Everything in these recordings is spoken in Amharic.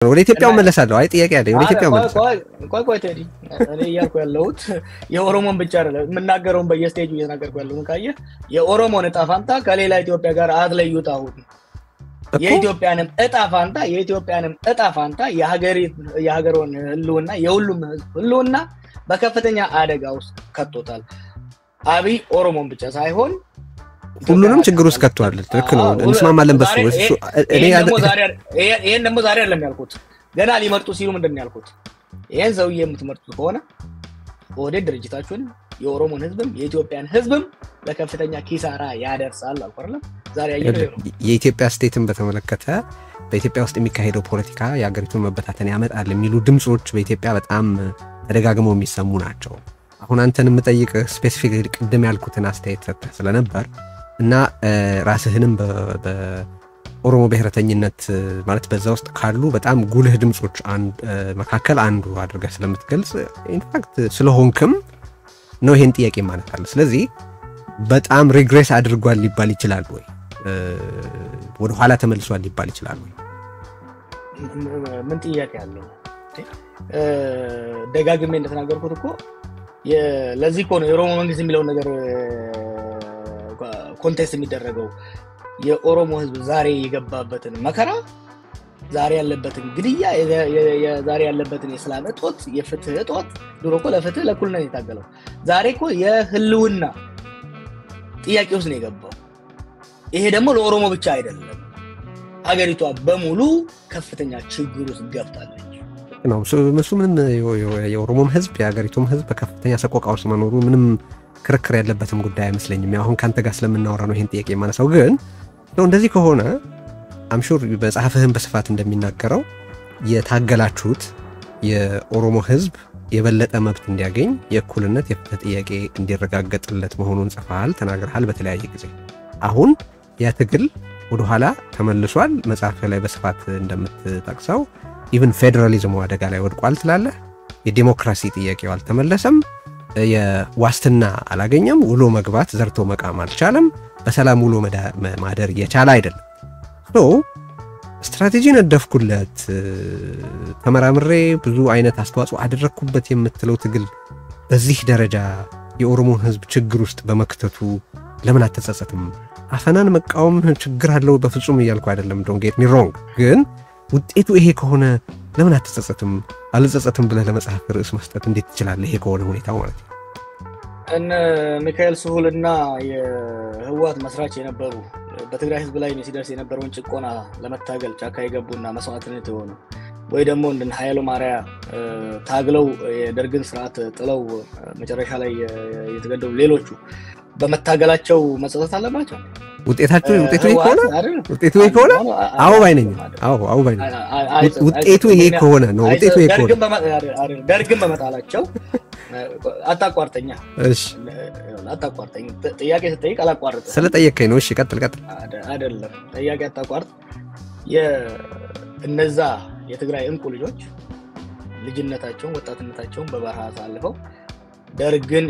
ወደ ኢትዮጵያው መለሳለሁ አይ ጥያቄ አይደል ወደ ኢትዮጵያው መለሳለሁ ቆይ ተዲ እኔ ያልኩ ያለሁት የኦሮሞን ብቻ አይደለም የምናገረውን በየስቴጁ እየተናገርኩ ያለሁን ካየ የኦሮሞን እጣ ፋንታ ከሌላ ኢትዮጵያ ጋር አትለዩት አሁን የኢትዮጵያንም እጣ ፋንታ የሀገሩን ህልውና የሁሉም ህልውና በከፍተኛ አደጋ ውስጥ ከቶታል አብይ ኦሮሞን ብቻ ሳይሆን ሁሉንም ችግር ውስጥ ከቷል ልክ ነው እንስማማለን በሱ እኔ ይሄን ደግሞ ዛሬ አይደለም ያልኩት ገና ሊመርጡ ሲሉ ምንድነው ያልኩት ይሄን ሰውዬ የምትመርጡት ከሆነ ወደ ድርጅታችሁን የኦሮሞን ህዝብም የኢትዮጵያን ህዝብም ለከፍተኛ ኪሳራ ያደርሳል አልቆርለም ዛሬ ያየው የኢትዮጵያ ስቴትን በተመለከተ በኢትዮጵያ ውስጥ የሚካሄደው ፖለቲካ የሀገሪቱን መበታተን ያመጣል የሚሉ ድምጾች በኢትዮጵያ በጣም ተደጋግመው የሚሰሙ ናቸው አሁን አንተን የምጠይቅ ስፔሲፊካሊ ቅድም ያልኩትን አስተያየት ሰጥተህ ስለነበር እና ራስህንም በኦሮሞ ብሔረተኝነት ማለት በዛ ውስጥ ካሉ በጣም ጉልህ ድምጾች መካከል አንዱ አድርገህ ስለምትገልጽ ኢንፋክት ስለሆንክም ነው ይሄን ጥያቄ ማለት አለ ስለዚህ በጣም ሪግሬስ አድርጓል ሊባል ይችላል ወይ ወደ ኋላ ተመልሷል ሊባል ይችላል ወይ ምን ጥያቄ አለው ደጋግሜ እንደተናገርኩት እኮ ለዚህ እኮ ነው የኦሮሞ መንግስት የሚለው ነገር ኮንቴስት የሚደረገው የኦሮሞ ህዝብ ዛሬ የገባበትን መከራ ዛሬ ያለበትን ግድያ ዛሬ ያለበትን የሰላም እጦት የፍትህ እጦት ድሮ እኮ ለፍትህ ለኩልነት የታገለው ዛሬ እኮ የህልውና ጥያቄ ውስጥ ነው የገባው ይሄ ደግሞ ለኦሮሞ ብቻ አይደለም ሀገሪቷ በሙሉ ከፍተኛ ችግር ውስጥ ገብታለች ነው እሱ ምንም የኦሮሞም ህዝብ የሀገሪቱም ህዝብ በከፍተኛ ሰቆቃ ውስጥ መኖሩ ምንም ክርክር ያለበትም ጉዳይ አይመስለኝም ያው አሁን ካንተ ጋር ስለምናወራ ነው ይሄን ጥያቄ ማነሳው ግን ነው እንደዚህ ከሆነ አምሹር በጻፈህም በስፋት እንደሚናገረው የታገላችሁት የኦሮሞ ህዝብ የበለጠ መብት እንዲያገኝ የእኩልነት የፍትህ ጥያቄ እንዲረጋገጥለት መሆኑን ጽፈሃል ተናግረሃል በተለያየ ጊዜ አሁን ያ ትግል ወደ ኋላ ተመልሷል መጽሐፍ ላይ በስፋት እንደምትጠቅሰው ኢቭን ፌደራሊዝሙ አደጋ ላይ ወድቋል ትላለህ የዲሞክራሲ ጥያቄው አልተመለሰም የዋስትና አላገኘም ውሎ መግባት ዘርቶ መቃም አልቻለም በሰላም ውሎ ማደር የቻለ አይደለም ሶ ስትራቴጂ ነደፍኩለት ተመራምሬ ብዙ አይነት አስተዋጽኦ አደረኩበት የምትለው ትግል በዚህ ደረጃ የኦሮሞ ህዝብ ችግር ውስጥ በመክተቱ ለምን አትጸጸትም አፈናን መቃወም ችግር አለው በፍጹም ይያልኩ አይደለም ዶንት ጌት ሚ ሮንግ ግን ውጤቱ ይሄ ከሆነ ለምን አትጸጸትም አልጸጸትም ብለህ ለመጽሐፍ ርዕስ መስጠት እንዴት ይችላል ይሄ ከሆነ ሁኔታው ማለት ነው እነ ሚካኤል ሱሁልና የህዋት መስራች የነበሩ በትግራይ ህዝብ ላይ ሲደርስ የነበረውን ጭቆና ለመታገል ጫካ የገቡና መስዋዕትነት የሆኑ ወይ ደግሞ እንደ ኃይሉ ማርያ ታግለው የደርግን ስርዓት ጥለው መጨረሻ ላይ የተገደሉ ሌሎቹ በመታገላቸው መጸጸት አለባቸው ውጤቱ ይሄ ከሆነ አዎ ባይነኝ ውጤቱ ይሄ ከሆነ ነው ውጤቱ ይሄ ከሆነ ደርግን በመጣላቸው አጣቋርጠኛ እሺ አጣቋርጠኝ ጥያቄ ስትጠይቅ አላቋርጥ ስለጠየቀኝ ነው እሺ ቀጥል አይደለም ጥያቄ አጣቋርጥ እነዛ የትግራይ እንቁ ልጆች ልጅነታቸውን ወጣትነታቸውን በበረሃ አሳልፈው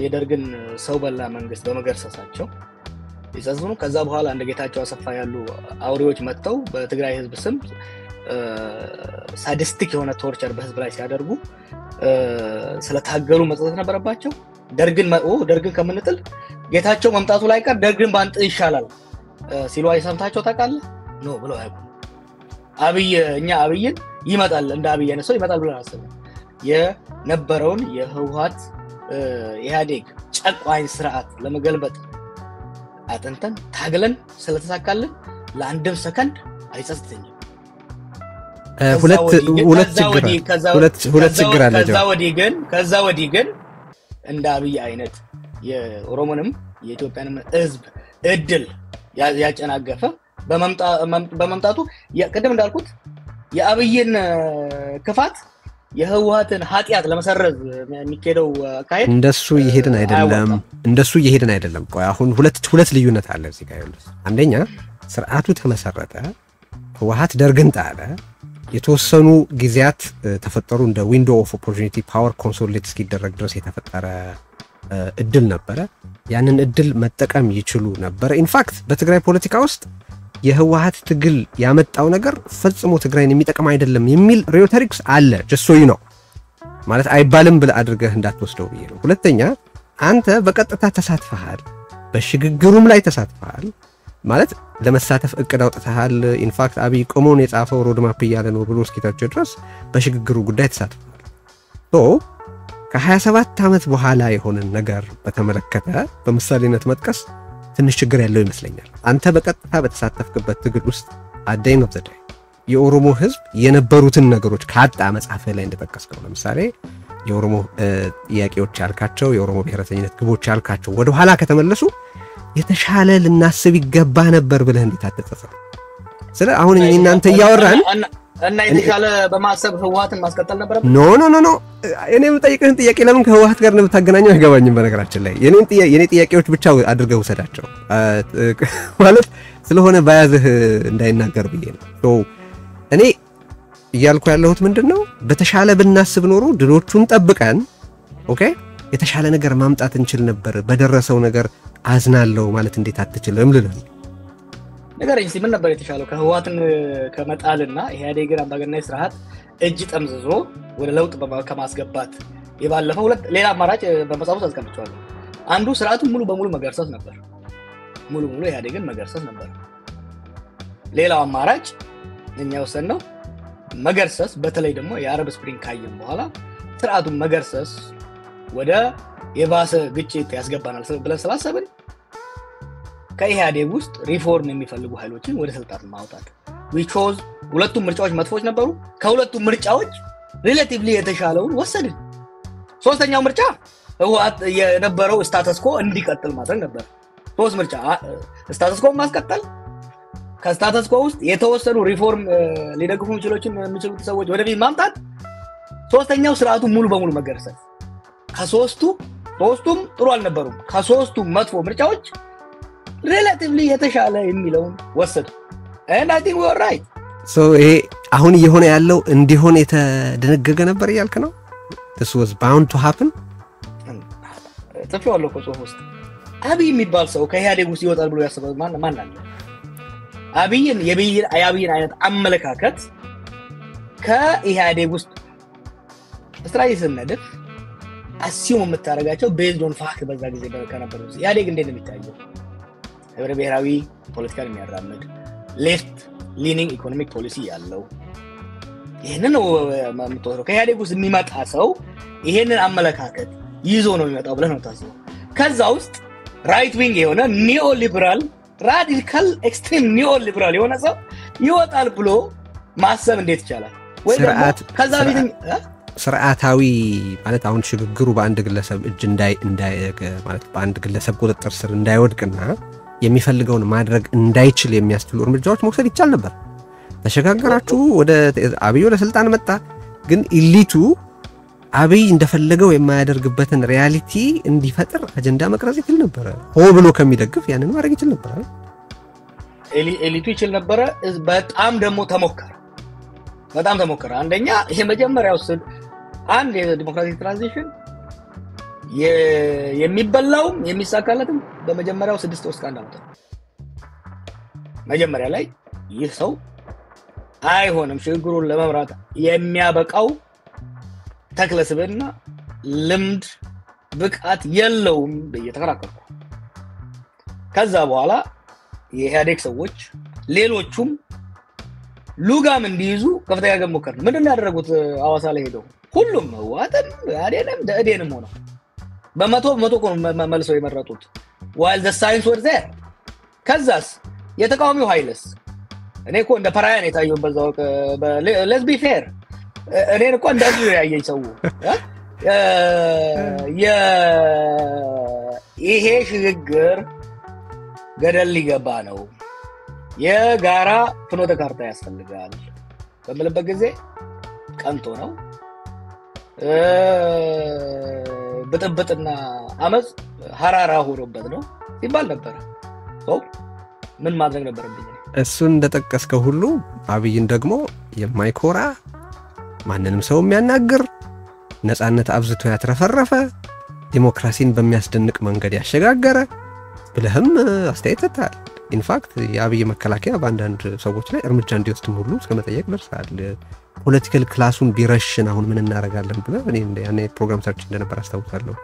የደርግን ሰው በላ መንግስት በመገርሰሳቸው ይጸጽኑ ከዛ በኋላ እንደ ጌታቸው አሰፋ ያሉ አውሪዎች መጥተው በትግራይ ህዝብ ስም ሳዲስቲክ የሆነ ቶርቸር በህዝብ ላይ ሲያደርጉ ስለታገሉ መጸጸት ነበረባቸው ደርግን ከምንጥል ጌታቸው መምጣቱ ላይ ቀር ደርግን ባንጥ ይሻላል ሲሉ አይሰምታቸው ታውቃለህ ነው ብለው አይቆም አብይን ይመጣል እንደ አብይ ነው ይመጣል ብለን አሰብን የነበረውን የህወሓት ኢህአዴግ ጨቋኝ ስርዓት ለመገልበጥ አጥንተን ታግለን ስለተሳካልን ለአንድም ሰከንድ አይጸጽተኝም ሁለት ችግር አለ ከዛ ወዲህ ግን እንደ አብይ አይነት የኦሮሞንም የኢትዮጵያንም ህዝብ እድል ያጨናገፈ በመምጣቱ ቀደም እንዳልኩት የአብይን ክፋት የህወሓትን ኃጢያት ለመሰረዝ የሚከደው ካይድ እንደሱ ይሄድን አይደለም ቆይ አሁን ሁለት ልዩነት አለ እዚህ ጋር ያለው አንደኛ ስርዓቱ ተመሰረተ ህወሓት ደርግን ጣለ የተወሰኑ ጊዜያት ተፈጠሩ እንደ ዊንዶው ኦፍ ኦፖርቹኒቲ ፓወር ኮንሶሊዴት እስኪደረግ ድረስ የተፈጠረ እድል ነበር ያንን እድል መጠቀም ይችሉ ነበር ኢንፋክት በትግራይ ፖለቲካ ውስጥ የህወሓት ትግል ያመጣው ነገር ፈጽሞ ትግራይን የሚጠቅም አይደለም የሚል ሪቶሪክስ አለ። ጀሶይ ነው ማለት አይባልም ብለ አድርገህ እንዳትወስደው ብዬ ነው። ሁለተኛ አንተ በቀጥታ ተሳትፈሃል፣ በሽግግሩም ላይ ተሳትፈሃል ማለት ለመሳተፍ እቅድ አውጥተሃል። ኢንፋክት አብይ ቆሞን የጻፈው ሮድማፕ እያለ ነው ብሎ እስኪታቸው ድረስ በሽግግሩ ጉዳይ ተሳትፈሃል። ከ27 ዓመት በኋላ የሆነ ነገር በተመለከተ በምሳሌነት መጥቀስ ትንሽ ችግር ያለው ይመስለኛል። አንተ በቀጥታ በተሳተፍክበት ትግል ውስጥ አዳይ ነው ዘዳይ የኦሮሞ ህዝብ የነበሩትን ነገሮች ካጣ መጽሐፍ ላይ እንደተጠቀስከው ለምሳሌ የኦሮሞ ጥያቄዎች ያልካቸው የኦሮሞ ብሔረተኝነት ግቦች ያልካቸው ወደ ኋላ ከተመለሱ የተሻለ ልናስብ ይገባ ነበር ብለህ እንዴት አትተጸጸት? ስለ አሁን እናንተ ያወራን እና የተሻለ በማሰብ ህወሓትን ማስቀጠል ነበር። ኖ እኔ የምጠይቅህን ጥያቄ ለምን ከህወሓት ጋር እንደምታገናኘው አይገባኝም። በነገራችን ላይ የኔ ጥያቄዎች ብቻ አድርገው ወሰዳቸው ማለት ስለሆነ ባያዝህ እንዳይናገር ብዬ ነው። እኔ እያልኩ ያለሁት ምንድነው በተሻለ ብናስብ ኖሮ ድሎቹን ጠብቀን ኦኬ የተሻለ ነገር ማምጣት እንችል ነበር። በደረሰው ነገር አዝናለሁ ማለት እንዴት አትችልም ልልህ ነገር እንጂ ምን ነበር የተሻለው ከህወሓትን ከመጣልና ኢህአዴግን አምባገነናዊ ስርዓት እጅ ጠምዝዞ ወደ ለውጥ ከማስገባት የባለፈው ሁለት ሌላ አማራጭ በመጻፉ አስቀምጫለሁ። አንዱ ስርዓቱን ሙሉ በሙሉ መገርሰስ ነበር። ሙሉ ኢህአዴግን መገርሰስ ነበር። ሌላው አማራጭ እኛ ወሰነው መገርሰስ በተለይ ደግሞ የአረብ ስፕሪንግ ካየን በኋላ ስርዓቱን መገርሰስ ወደ የባሰ ግጭት ያስገባናል ብለን ስላሰብን ከኢህአዴግ ውስጥ ሪፎርም የሚፈልጉ ኃይሎችን ወደ ስልጣን ማውጣት we chose ሁለቱም ምርጫዎች መጥፎች ነበሩ። ከሁለቱም ምርጫዎች ሪሌቲቭሊ የተሻለውን ወሰድን። ሶስተኛው ምርጫ ህወሓት የነበረው ስታተስ ኮ እንዲቀጥል ማድረግ ነበር። ሶስት ምርጫ ስታተስ ኮ ማስቀጠል፣ ከስታተስ ኮ ውስጥ የተወሰኑ ሪፎርም ሊደግፉ የሚችሉት ሰዎች ወደፊት ማምጣት፣ ሶስተኛው ስርዓቱ ሙሉ በሙሉ መገርሰስ። ሶስቱም ጥሩ አልነበሩም። ከሶስቱ መጥፎ ምርጫዎች ሪሌቲቭሊ የተሻለ የሚለውን ወሰዱ። and I think we were right. so ይሄ አሁን እየሆነ ያለው እንዲሆን የተደነገገ ነበር ያልከ ነው? this was bound to happen? ተፈዋለሁ ኮሶ ውስጥ አብይ የሚባል ሰው ከኢህአዴግ ውስጥ ይወጣል ብሎ ያሰበው ማን አለ? አብይን የአብይን አይነት አመለካከት ከኢህአዴግ ውስጥ ስትራቴጂ ነድፍ አሲዩም የምታረጋቸው based on fact በዛ ጊዜ ከነበሩ ኢህአዴግ እንዴት ነው የሚታየው? ህብረ ብሔራዊ ፖለቲካን የሚያራምድ ሌፍት ሊኒንግ ኢኮኖሚክ ፖሊሲ ያለው ይሄንን ነው የምትወስደው። ከኢህአዴግ ውስጥ የሚመጣ ሰው ይሄንን አመለካከት ይዞ ነው የሚመጣው ብለህ ነው ታስበው። ከዛ ውስጥ ራይት ዊንግ የሆነ ኒኦ ሊበራል ራዲካል ኤክስትሪም ኒኦ ሊበራል የሆነ ሰው ይወጣል ብሎ ማሰብ እንዴት ይቻላል? ወይ ደግሞ ከዛ ቢት ስርዓታዊ ማለት አሁን ሽግግሩ በአንድ ግለሰብ እጅ እንዳይ ማለት በአንድ ግለሰብ ቁጥጥር ስር እንዳይወድቅና የሚፈልገውን ማድረግ እንዳይችል የሚያስችሉ እርምጃዎች መውሰድ ይቻል ነበር። ተሸጋገራችሁ ወደ አብይ ወደ ስልጣን መጣ። ግን ኢሊቱ አብይ እንደፈለገው የማያደርግበትን ሪያሊቲ እንዲፈጥር አጀንዳ መቅረጽ ይችል ነበር። ሆ ብሎ ከሚደግፍ ያንን ማድረግ ይችል ነበር። ኢሊቱ ይችል ነበር። በጣም ደግሞ ተሞከረ። አንደኛ ይሄ መጀመሪያው አንድ የዲሞክራቲክ ትራንዚሽን የሚበላውም የሚሳካለትም በመጀመሪያው 6 ወር እስከ 1 ዓመት መጀመሪያ ላይ ይህ ሰው አይሆንም ሽግግሩን ለመምራት የሚያበቃው ተክለስብና ልምድ ብቃት የለውም በየተከራከሩ። ከዛ በኋላ የኢህአዴግ ሰዎች ሌሎቹም ሉጋም እንዲይዙ ከፍተኛ ገም ሞከሩ። ምንድነው ያደረጉት? አዋሳ ላይ ሄደው ሁሉም ህወሓትም ኢህአዴግም ደእዴንም ሆነ በመቶ መልሰው የመረጡት while the signs were there። ከዛስ የተቃዋሚው ኃይልስ እኔ እኮ እንደ ፓራያን የታየው በዛው let's be fair እኔ እኮ እንደዚህ ያየኝ ሰው ይሄ ሽግግር ገደል ሊገባ ነው፣ የጋራ ፍኖተ ካርታ ያስፈልጋል በመለበት ጊዜ ቀንቶ ነው በጥብጥና አመጽ ሐራራ ሆኖበት ነው ይባል ነበር። ምን ማድረግ ነበርብኝ? እሱን እንደተጠቀስከው ሁሉ አብይን ደግሞ የማይኮራ ማንንም ሰው የሚያናግር ነፃነት አብዝቶ ያትረፈረፈ ዲሞክራሲን በሚያስደንቅ መንገድ ያሸጋገረ ብለህም አስተያየት ሰጥተሃል። ኢንፋክት የአብይ መከላከያ በአንዳንድ ሰዎች ላይ እርምጃ እንዲወስድም ሁሉ እስከ መጠየቅ ደርሰዋል። ፖለቲካል ክላሱን ቢረሽን አሁን ምን እናደርጋለን ብለ እኔ ያኔ ፕሮግራም ሰርች እንደነበር አስታውሳለሁ።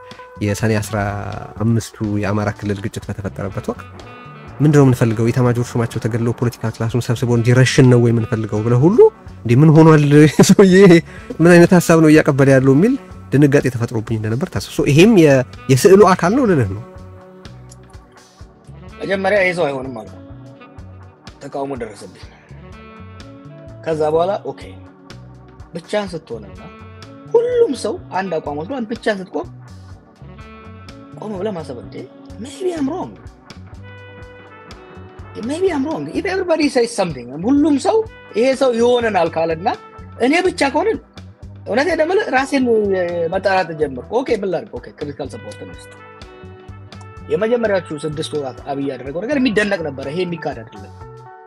የሰኔ 15ቱ የአማራ ክልል ግጭት በተፈጠረበት ወቅት ምንድነው የምንፈልገው? ኢታማጆር ሹማቸው ተገድለው ፖለቲካል ክላሱን ሰብስበው እንዲረሽን ነው ወይ የምንፈልገው ብለ ሁሉ እንዴ ምን ሆኗል ሰውዬ ምን አይነት ሐሳብ ነው እያቀበለ ያለው የሚል ድንጋጤ ተፈጥሮብኝ እንደነበር ታስሶ ይሄም የስዕሉ አካል ነው ልልህ ነው። መጀመሪያ ይሄ ሰው አይሆንም ማለት ተቃውሞ ደረሰብኝ። ከዛ በኋላ ኦኬ ብቻህን ስትሆንና ሁሉም ሰው አንድ አቋም ወስዶ አንተ ብቻህን ስትቆም ቆም ብለህ ማሰብ እንዴ maybe I'm wrong if everybody says something ሁሉም ሰው ይሄ ሰው ይሆነናል ካለና እኔ ብቻ ከሆነን እውነት ደምለ ራሴን መጣራት ጀመርኩ። ኦኬ ብላርክ ኦኬ ክሪቲካል ሰፖርት ነው። የመጀመሪያዎቹ 6 ወራት አብይ ያደረገው ነገር የሚደነቅ ነበር። ይሄ የሚካድ አይደለም።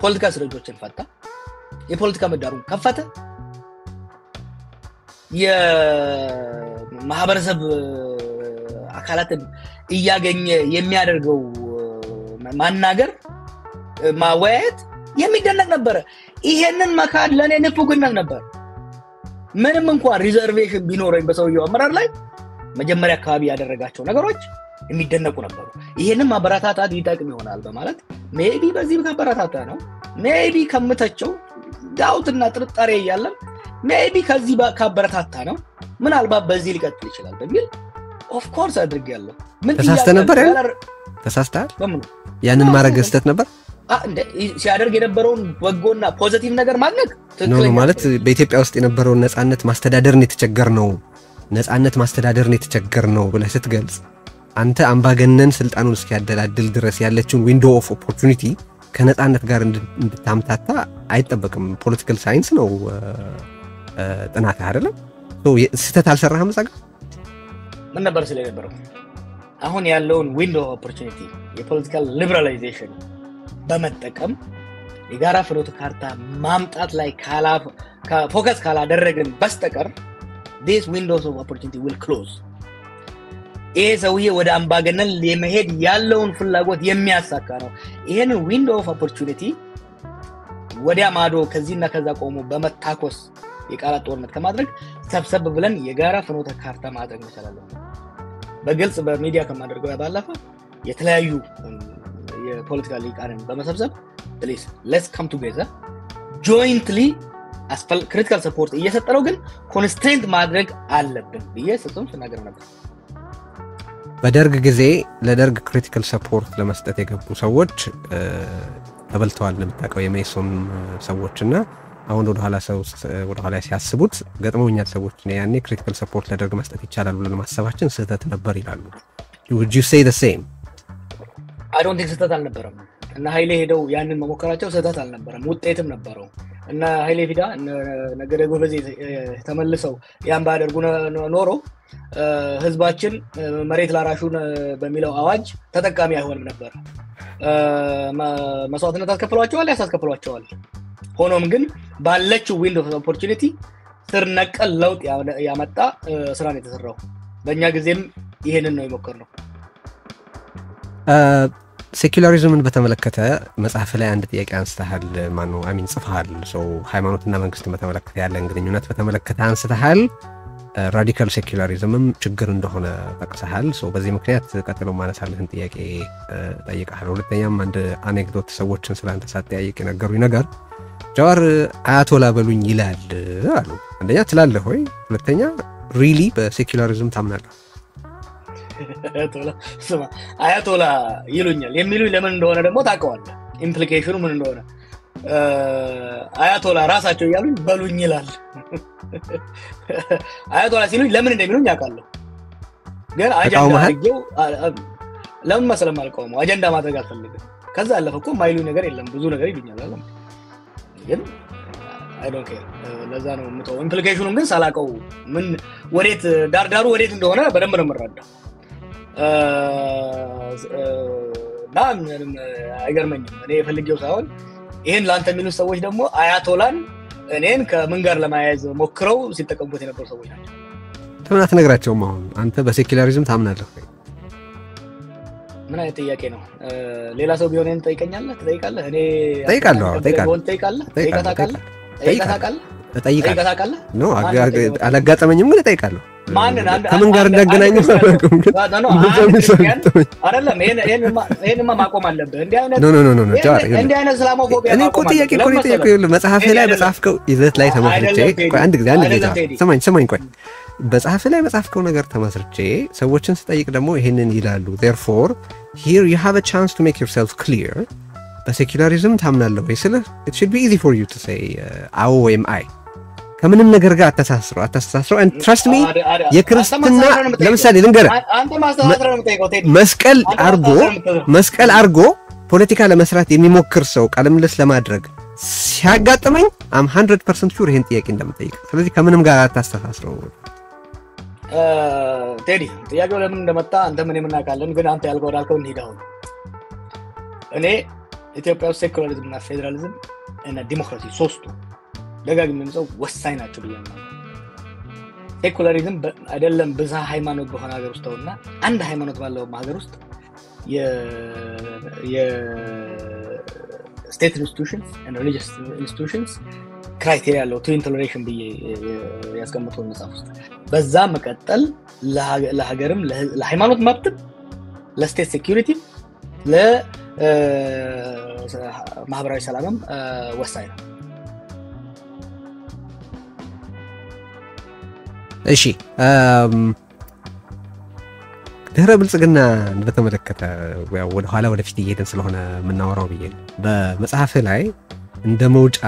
ፖለቲካ እስረኞችን ፈታ፣ የፖለቲካ ምህዳሩን ከፈተ፣ የማህበረሰብ አካላትን እያገኘ የሚያደርገው ማናገር ማወያየት የሚደነቅ ነበር። ይሄንን መካድ ለኔ ንፉግነት ነበር። ምንም እንኳን ሪዘርቬሽን ቢኖረኝ በሰውየው አመራር ላይ መጀመሪያ አካባቢ ያደረጋቸው ነገሮች የሚደነቁ ነበሩ። ይሄንን ማበረታታት ይጠቅም ይሆናል በማለት ሜቢ በዚህ ማበረታታ ነው ሜቢ ከምተቸው ዳውትና ጥርጣሬ ያያለም ሜቢ ከዚህ ካበረታታ ነው ምናልባት በዚህ ሊቀጥል ይችላል በሚል ኦፍ ኮርስ አድርጌያለሁ። ምን ተሳስተ ነበር ተሳስታል በምን ያንን ማድረግ ስተት ነበር እንደ ሲያደርግ የነበረውን በጎና ፖዚቲቭ ነገር ማድረግ ትክክለኛ ማለት በኢትዮጵያ ውስጥ የነበረውን ነፃነት ማስተዳደርን የተቸገርነው ብለህ ስትገልጽ አንተ አምባገነን ስልጣኑን እስኪያደላድል ድረስ ያለችውን ዊንዶው ኦፍ ኦፖርቹኒቲ ከነፃነት ጋር እንድታምታታ አይጠበቅም። ፖለቲካል ሳይንስ ነው ጥናት አይደለም። ስተት አልሰራህም ጻጋ ምን ነበር ስለነበረው አሁን ያለውን ዊንዶው ኦፍ ኦፖርቹኒቲ የፖለቲካል ሊበራላይዜሽን በመጠቀም የጋራ ፍኖተ ካርታ ማምጣት ላይ ፎከስ ካላደረግን በስተቀር this windows of opportunity will close። ይሄ ሰውዬ ወደ አምባገነን ለመሄድ ያለውን ፍላጎት የሚያሳካ ነው። ይሄን window of opportunity ወዲያ ማዶ ከዚህና ከዛ ቆሞ በመታኮስ የቃላት ጦርነት ከማድረግ ሰብሰብ ብለን የጋራ ፍኖተ ካርታ ማድረግ እንችላለን። በግልጽ በሚዲያ ከማድረገው ያባላፈ የተለያዩ የፖለቲካል ሊቃንን በመሰብሰብ please let's come together jointly as critical support እየሰጠነው ግን ኮንስትሬንት ማድረግ አለብን ብዬ ስናገር ነበር። በደርግ ጊዜ ለደርግ ክሪቲካል ሰፖርት ለመስጠት የገቡ ሰዎች ተበልተዋል ለምታቀው የሜሶን ሰዎችና አሁን ወደ ኋላ ሲያስቡት ገጥመውኛል ሰዎች ነው ያኔ ክሪቲካል ሰፖርት ለደርግ መስጠት ይቻላል ብለን ማሰባችን ስህተት ነበር ይላሉ። would you say the same? I don't think ስህተት አልነበረም እና ኃይሌ ሄደው ያንን መሞከራቸው ስህተት አልነበረም ውጤትም ነበረው እና ኃይሌ ፊዳ ነገደ ጎበዜ ተመልሰው ያን ባደርጉ ኖሮ ህዝባችን መሬት ላራሹን በሚለው አዋጅ ተጠቃሚ አይሆንም ነበር። መስዋዕትነት አስከፍሏቸዋል ያስከፍሏቸዋል። ሆኖም ግን ባለችው ዊንዶው ኦፍ ኦፖርቹኒቲ ስር ነቀል ለውጥ ያመጣ ስራ ነው የተሰራው። በእኛ ጊዜም ይሄንን ነው የሞከርነው። ሴኩላሪዝምን በተመለከተ መጽሐፍ ላይ አንድ ጥያቄ አንስተሃል ጽፈሃል። ሃይማኖትና መንግስትን በተመለከተ ያለን ግንኙነት በተመለከተ አንስተሃል። ራዲካል ሴኩላሪዝምም ችግር እንደሆነ ጠቅሰሃል። በዚህ ምክንያት ቀጥሎ ማነሳለህን ጥያቄ ጠይቀሃል። ሁለተኛም አንድ አኔክዶት ሰዎችን ስላንተ ሳትጠያይቅ የነገሩኝ ነገር ጃዋር አያቶላ በሉኝ ይላል አሉ። አንደኛ ትላለህ ወይ? ሁለተኛ ሪሊ በሴኩላሪዝም ታምናለህ? አያቶላ ይሉኛል የሚሉኝ ለምን እንደሆነ ደግሞ ታውቀዋለህ ኢምፕሊኬሽኑ ምን እንደሆነ። አያቶላ ራሳቸው ይያሉኝ በሉኝ ይላል። አያቶላ ሲሉኝ ለምን እንደሚሉኝ ያውቃለሁ። ግን አጀንዳ አድርጌው ለምን መሰለም አልቆመው አጀንዳ ማድረግ አልፈልግም። ከዛ አለፈ እኮ ማይሉኝ ነገር የለም ብዙ ነገር ይሉኛል አለም ግን I don't care ለዛ ነው የምተው። ኢምፕሊኬሽኑን ግን ሳላውቀው ምን ወዴት ዳርዳሩ ወዴት እንደሆነ በደንብ ነው የምረዳው። ምንም አይገርመኝም። እኔ ፈልጌው ሳይሆን ይሄን ላንተ የሚሉ ሰዎች ደግሞ አያቶላን እኔን ከምን ጋር ለማያያዝ ሞክረው ሲጠቀሙበት የነበሩ ሰዎች ናቸው። ተምናት ነግራቸውም አሁን አንተ በሴኩላሪዝም ታምናለህ ወይ? ምን አይነት ጥያቄ ነው? ሌላ ሰው ቢሆን ትጠይቃለህ? እኔ እጠይቃለሁ። ነው አላጋጠመኝም ግን እጠይቃለሁ። ከምን ጋር እንዳገናኘው አይደለም። ይሄንማ ማቆም አለብህ። እንዲህ አይነት እስላሞፎቢያ እኔ እኮ ጥያቄ እኮ ነው የጠየቀው። መጽሐፌ ላይ በጻፍከው ይዘት ላይ ተመስርቼ አንድ ጊዜ ሰማኝ ቆይ በጽሐፍ ላይ በጻፍከው ነገር ተመስርቼ ሰዎችን ስጠይቅ ደግሞ ይሄንን ይላሉ። therefore here you have a chance to make yourself clear በሴኩላሪዝም ታምናለህ ወይ ስልህ it should be easy for you to say አዎ ወይም አይ ከምንም ነገር ጋር አተሳስረው and trust me የክርስትና ለምሳሌ ልንገርህ መስቀል አርጎ ፖለቲካ ለመስራት የሚሞክር ሰው ቃለ ምልልስ ለማድረግ ሲያጋጥመኝ I'm 100% sure ይሄን ጥያቄ እንደምጠይቅ። ስለዚህ ከምንም ጋር አታስተሳስረው። ቴዲ ጥያቄው ለምን እንደመጣ አንተ ምን የምናውቃለን፣ ግን አንተ ያልከው እንሂዳው። እኔ ኢትዮጵያ ውስጥ ሴኩላሪዝም እና ፌደራሊዝም እና ዲሞክራሲ ሶስቱ ደጋግሜ የምለው ወሳኝ ናቸው ብያለሁ። ሴኩላሪዝም አይደለም ብዛ ሃይማኖት በሆነ ሀገር ውስጥ እና አንድ ሃይማኖት ባለው ሀገር ውስጥ የስቴት ኢንስቲትዩሽንስ and religious institutions ክራይቴሪያ ያለው to intoleration ብዬ ያስቀምጠው መጽሐፍ ውስጥ በዛ መቀጠል ለሀገርም ለሃይማኖት መብት ለስቴት ሴኩሪቲ ለማህበራዊ ሰላምም ወሳኝ ነው። እሺ ድህረ ብልጽግና በተመለከተ ወደ ኋላ ወደፊት እየሄድን ስለሆነ የምናወራው ብዬ በመጽሐፍ ላይ እንደ መውጫ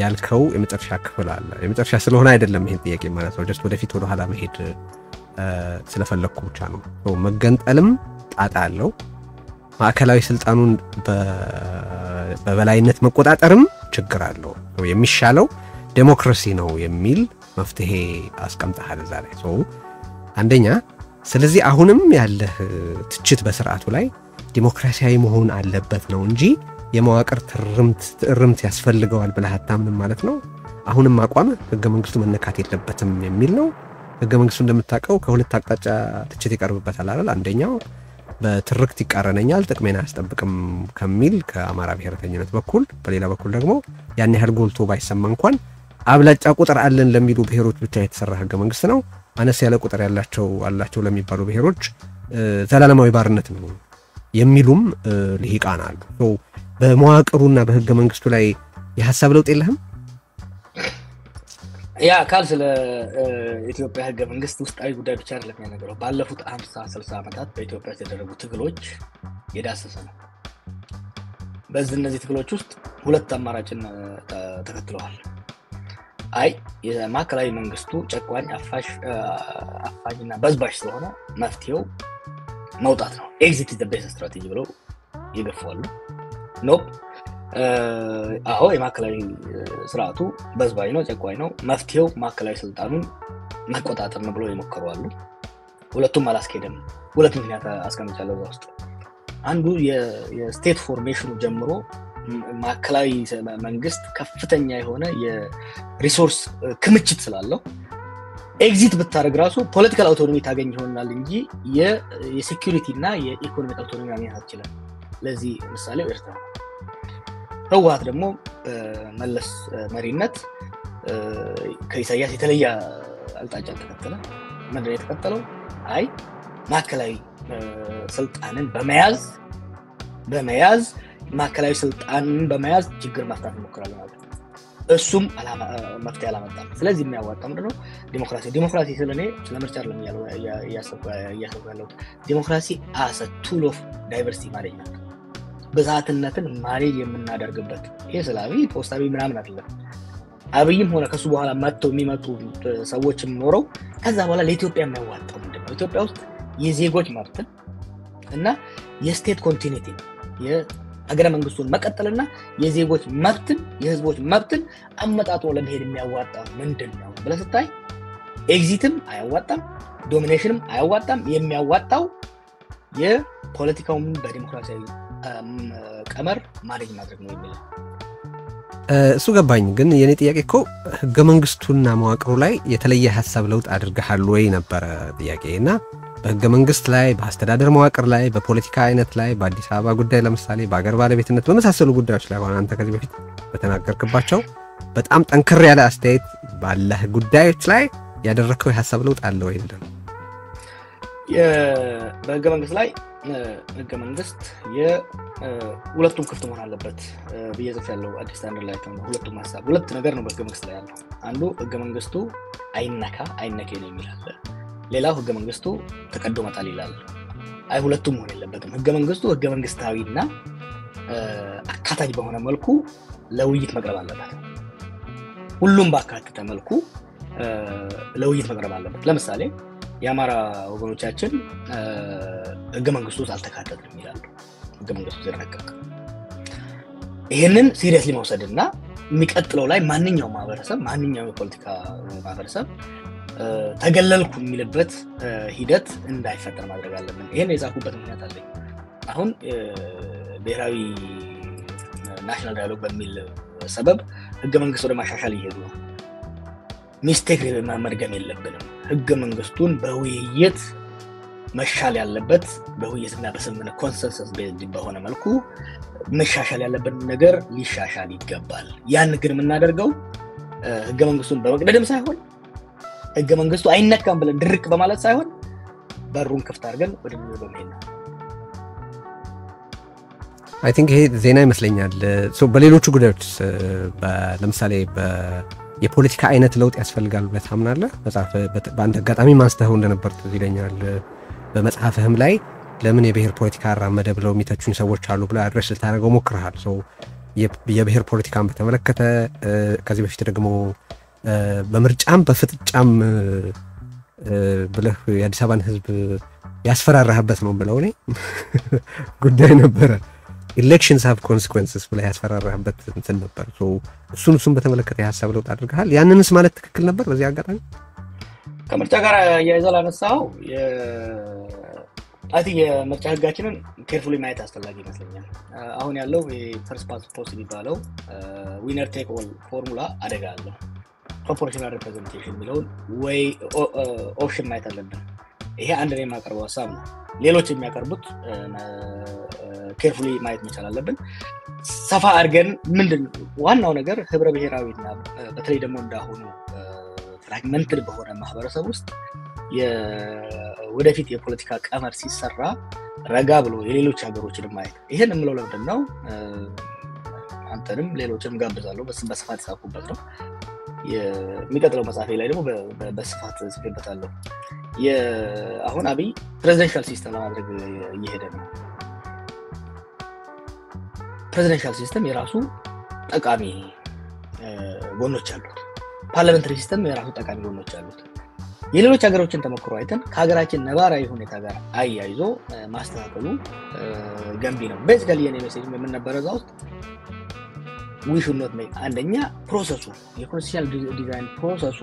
ያልከው የመጨረሻ ክፍል አለ። የመጨረሻ ስለሆነ አይደለም ይሄን ጥያቄ ማለት ነው። just ወደፊት ወደ ኋላ መሄድ ስለፈለኩ ብቻ ነው። መገንጠልም ጣጣ አለው፣ ማዕከላዊ ስልጣኑን በበላይነት መቆጣጠርም ችግር አለው። የሚሻለው ዴሞክራሲ ነው የሚል መፍትሄ አስቀምጠሃል እዛ ላይ። አንደኛ ስለዚህ አሁንም ያለህ ትችት በስርዓቱ ላይ ዲሞክራሲያዊ መሆን አለበት ነው እንጂ የመዋቅር ትርምት ያስፈልገዋል ብለህ አታምንም ማለት ነው። አሁንም አቋም ህገ መንግስቱ መነካት የለበትም የሚል ነው። ህገ መንግስቱ እንደምታውቀው ከሁለት አቅጣጫ ትችት ይቀርብበታል አይደል? አንደኛው በትርክት ይቃረነኛል፣ ጥቅሜን አያስጠብቅም ከሚል ከአማራ ብሔረተኝነት በኩል፣ በሌላ በኩል ደግሞ ያን ያህል ጎልቶ ባይሰማ እንኳን አብላጫ ቁጥር አለን ለሚሉ ብሔሮች ብቻ የተሰራ ህገ መንግስት ነው። አነስ ያለ ቁጥር አላቸው ለሚባሉ ብሔሮች ዘላለማዊ ባርነት ነው የሚሉም ልሂቃን አሉ። በመዋቅሩና በህገ መንግስቱ ላይ የሐሳብ ለውጥ የለህም? ያ አካል ስለ ኢትዮጵያ ህገ መንግስት ውስጣዊ ጉዳይ ብቻ አይደለም ያነገረው። ባለፉት 50-60 ዓመታት በኢትዮጵያ የተደረጉ ትግሎች የዳሰሰ ነው። እነዚህ ትግሎች ውስጥ ሁለት አማራጭን ተከትለዋል። አይ የማዕከላዊ መንግስቱ ጨቋኝ አፋኝና በዝባሽ ስለሆነ መፍትሄው መውጣት ነው፣ ኤግዚት ኢዝ ዘ ቤስት ስትራቴጂ ብለው ይገፋሉ። ኖፕ አዎ የማዕከላዊ ስርዓቱ በዝባይ ነው፣ ጨቋኝ ነው፣ መፍትሄው ማዕከላዊ ስልጣኑን መቆጣጠር ነው ብለው ይሞክራሉ። ሁለቱም አላስኬደም። ሁለት ምክንያት አስቀምጫለሁ እዛ ውስጥ። አንዱ የስቴት ፎርሜሽኑ ጀምሮ ማዕከላዊ መንግስት ከፍተኛ የሆነ የሪሶርስ ክምችት ስላለው ኤግዚት ብታደርግ ራሱ ፖለቲካል አውቶኖሚ ታገኝ ይሆናል እንጂ የሴኩሪቲ እና የኢኮኖሚክ አውቶኖሚ ማግኘት አትችልም። ለዚህ ምሳሌው ኤርትራ። ህወሓት ደግሞ በመለስ መሪነት ከኢሳያስ የተለየ አቅጣጫ ተከተለ። ምንድነው የተከተለው? አይ ማዕከላዊ ስልጣንን በመያዝ ማዕከላዊ ስልጣንን በመያዝ ችግር መፍታት ይሞክራል ማለት ነው። እሱም መፍትሄ አላመጣም። ስለዚህ የሚያዋጣው ምንድነው? ዲሞክራሲ ስለኔ ስለምርጫ አይደለም እያሰብኩ ያለሁት። ዲሞክራሲ አሰ ቱል ኦፍ ዳይቨርሲቲ ማኔጅመንት፣ ብዝሃትነትን ማኔጅ የምናደርግበት። ይሄ ስላቢ ፖስታቢ ምናምን አይደለም። አብይም ሆነ ከሱ በኋላ የሚመጡ ሰዎችም ኖረው ከዛ በኋላ ለኢትዮጵያ የሚያዋጣው ምንድነው? ኢትዮጵያ ውስጥ የዜጎች መብትን እና የስቴት ኮንቲኒቲ የሀገረ መንግስቱን መቀጠልና የዜጎች መብትን የህዝቦች መብትን አመጣጥሮ ለመሄድ የሚያዋጣው ምንድነው ብለህ ስታይ ኤግዚትም አያዋጣም፣ ዶሚኔሽንም አያዋጣም። የሚያዋጣው የፖለቲካውን በዲሞክራሲያዊ ቀመር ማኔጅ ማድረግ ነው የሚለው። እሱ ገባኝ። ግን የኔ ጥያቄ እኮ ህገ መንግስቱና መዋቅሩ ላይ የተለየ ሐሳብ ለውጥ አድርገሃል ወይ ነበረ ጥያቄና በህገ መንግስት ላይ በአስተዳደር መዋቅር ላይ በፖለቲካ አይነት ላይ በአዲስ አበባ ጉዳይ ለምሳሌ በአገር ባለቤትነት በመሳሰሉ ጉዳዮች ላይ ሆነ አንተ ከዚህ በፊት በተናገርክባቸው በጣም ጠንከር ያለ አስተያየት ባለህ ጉዳዮች ላይ ያደረከው የሐሳብ ለውጥ አለ ወይ? በህገ መንግስት ላይ ህገ መንግስት የሁለቱም ክፍት መሆን አለበት ብዬ ጽፌያለሁ። አዲስ ስታንዳርድ ላይ ሁለቱም ሐሳብ ሁለት ነገር ነው በህገ መንግስት ላይ ያለው። አንዱ ህገ መንግስቱ አይነካ ነው የሚላል፣ ሌላው ህገ መንግስቱ ተቀዶ መጣል ይላል። አይ ሁለቱም መሆን የለበትም። ህገ መንግስቱ ህገ መንግስታዊና አካታች በሆነ መልኩ ለውይይት መቅረብ አለበት። ሁሉም ባካተተ መልኩ ለውይይት መቅረብ አለበት። ለምሳሌ የአማራ ወገኖቻችን ህገ መንግስቱ አልተካተተም ይላሉ። ህገ መንግስቱ ሲረቀቅ ይሄንን ሲሪየስሊ መውሰድና የሚቀጥለው ላይ ማንኛውም ማህበረሰብ ማንኛውም የፖለቲካ ማህበረሰብ ተገለልኩ የሚልበት ሂደት እንዳይፈጠር ማድረግ አለብን። ይሄን የጻፉበት ምክንያት አለኝ። አሁን ብሔራዊ ናሽናል ዳያሎግ በሚል ሰበብ ህገ መንግስቱ ወደ ማሻሻል ይሄዱ ነው። ሚስቴክ መድገም የለብንም። ህገ መንግስቱን በውይይት መሻል ያለበት በውይይትና በስምምነት ኮንሰንሰስ ቤዝድ በሆነ መልኩ መሻሻል ያለበት ነገር ሊሻሻል ይገባል። ያን ግን የምናደርገው ህገ መንግስቱን በመቅደድም ሳይሆን ህገ መንግስቱ አይነካም ብለን ድርቅ በማለት ሳይሆን በሩን ክፍት አድርገን ወደ በመሄድ ነው። አይ ቲንክ ይሄ ዜና ይመስለኛል። በሌሎቹ ጉዳዮች ለምሳሌ የፖለቲካ አይነት ለውጥ ያስፈልጋል ብለህ ታምናለህ? መጽሐፍ በአንድ አጋጣሚ ማንስተኸው እንደነበር ትዝ ይለኛል። በመጽሐፍህም ላይ ለምን የብሔር ፖለቲካ አራመደ ብለው የሚተቹኝ ሰዎች አሉ ብለህ አድሬስ ልታደርገው ሞክረሃል። የብሔር ፖለቲካን በተመለከተ ከዚህ በፊት ደግሞ በምርጫም በፍጥጫም ብለህ የአዲስ አበባን ህዝብ ያስፈራራህበት ነው ብለው እኔ ጉዳይ ነበረ። ኢሌክሽንስ ሃቭ ኮንሲኩዌንስስ ብለህ ያስፈራራህበት እንትን ነበር። እሱን በተመለከተ የሀሳብ ለውጥ አድርገሃል። ያንንስ ማለት ትክክል ነበር? በዚህ አጋጣሚ ከምርጫ ጋር ያይዘው ላነሳው የምርጫ ህጋችንን ኬርፉሊ ማየት አስፈላጊ ይመስለኛል። አሁን ያለው የፈርስት ፓስት ፖስት የሚባለው ዊነር ቴክ ኦል ፎርሙላ አደጋ አለው። ፕሮፖርሽናል ሪፕሬዘንቴሽን የሚለውን ወይ ኦፕሽን ማየት አለብን። ይሄ አንድ ነው የማቀርበው ሀሳብ ነው። ሌሎች የሚያቀርቡት ኬርፉሊ ማየት መቻል አለብን። ሰፋ አድርገን ምንድን ዋናው ነገር ህብረ ብሔራዊና በተለይ ደግሞ እንዳሁኑ ፍራግመንትድ በሆነ ማህበረሰብ ውስጥ ወደፊት የፖለቲካ ቀመር ሲሰራ ረጋ ብሎ የሌሎች ሀገሮችን ማየት። ይሄን የምለው ለምንድን ነው? አንተንም ሌሎችንም ጋብዛለሁ። በስፋት ጻፉበት ነው። የሚቀጥለው መጽሐፌ ላይ ደግሞ በስፋት ጽፌበታለሁ። አሁን አብይ ፕሬዚደንሻል ሲስተም ለማድረግ እየሄደ ነው። ፕሬዚደንሻል ሲስተም የራሱ ጠቃሚ ጎኖች አሉት። ፓርላሜንታሪ ሲስተም የራሱ ጠቃሚ ጎኖች አሉት። የሌሎች ሀገሮችን ተሞክሮ አይተን ከሀገራችን ነባራዊ ሁኔታ ጋር አያይዞ ማስተካከሉ ገንቢ ነው። ቤዚካሊ የኔ ሜሴጅ ምን ነበረ እዛ ውስጥ we should not make አንደኛ ፕሮሰሱ የኮንስቲቱሽናል ዲዛይን ፕሮሰሱ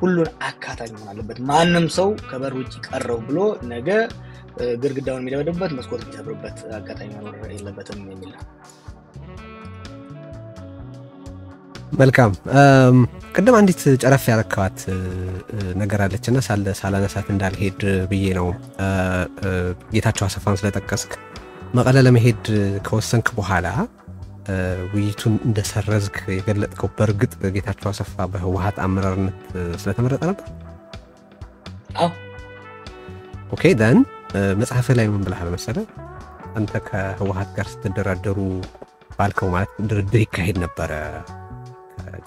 ሁሉን አካታች መሆን አለበት። ማንም ሰው ከበር ውጭ ቀረው ብሎ ነገ ግርግዳውን የሚደበድብበት መስኮት የሚሰብርበት አጋጣሚ መኖር የለበትም የሚል ነው። መልካም። ቅድም አንዲት ጨረፍ ያረካዋት ነገር አለችና ሳላነሳት እንዳልሄድ ብዬ ነው። ጌታቸው አሰፋን ስለጠቀስክ መቀለ ለመሄድ ከወሰንክ በኋላ ውይይቱን እንደሰረዝክ የገለጥከው በእርግጥ ጌታቸው አሰፋ በህወሓት አመራርነት ስለተመረጠ ነበር? አዎ። ኦኬ ደን መጽሐፍ ላይ ምን ብለሃል መሰለህ? አንተ ከህወሓት ጋር ስትደራደሩ ባልከው ማለት ድርድር ይካሄድ ነበረ፣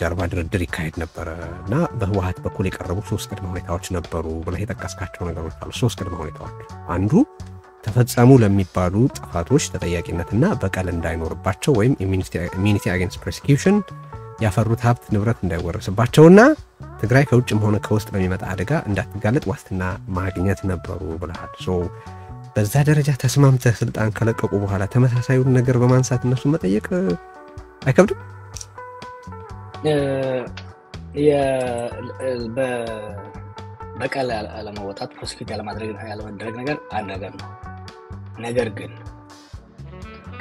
ጀርባ ድርድር ይካሄድ ነበረ እና በህወሓት በኩል የቀረቡ 3 ቅድመ ሁኔታዎች ነበሩ ብለህ የጠቀስካቸው ነገሮች አሉ። 3 ቅድመ ሁኔታዎች። አንዱ ተፈጸሙ ለሚባሉ ጥፋቶች ተጠያቂነትና በቀል እንዳይኖርባቸው ወይም ኢሚኒቲ አጌንስት ፕሮሲኪዩሽን ያፈሩት ሀብት ንብረት እንዳይወረስባቸውና ትግራይ ከውጭም ሆነ ከውስጥ በሚመጣ አደጋ እንዳትጋለጥ ዋስትና ማግኘት ነበሩ ብለሃል። በዛ ደረጃ ተስማምተህ ስልጣን ከለቀቁ በኋላ ተመሳሳዩን ነገር በማንሳት እነሱ መጠየቅ አይከብድም? በቀል አለመወጣት ፕሮሲኪዩት ያለማድረግ ነገር አንድ ነገር ነው። ነገር ግን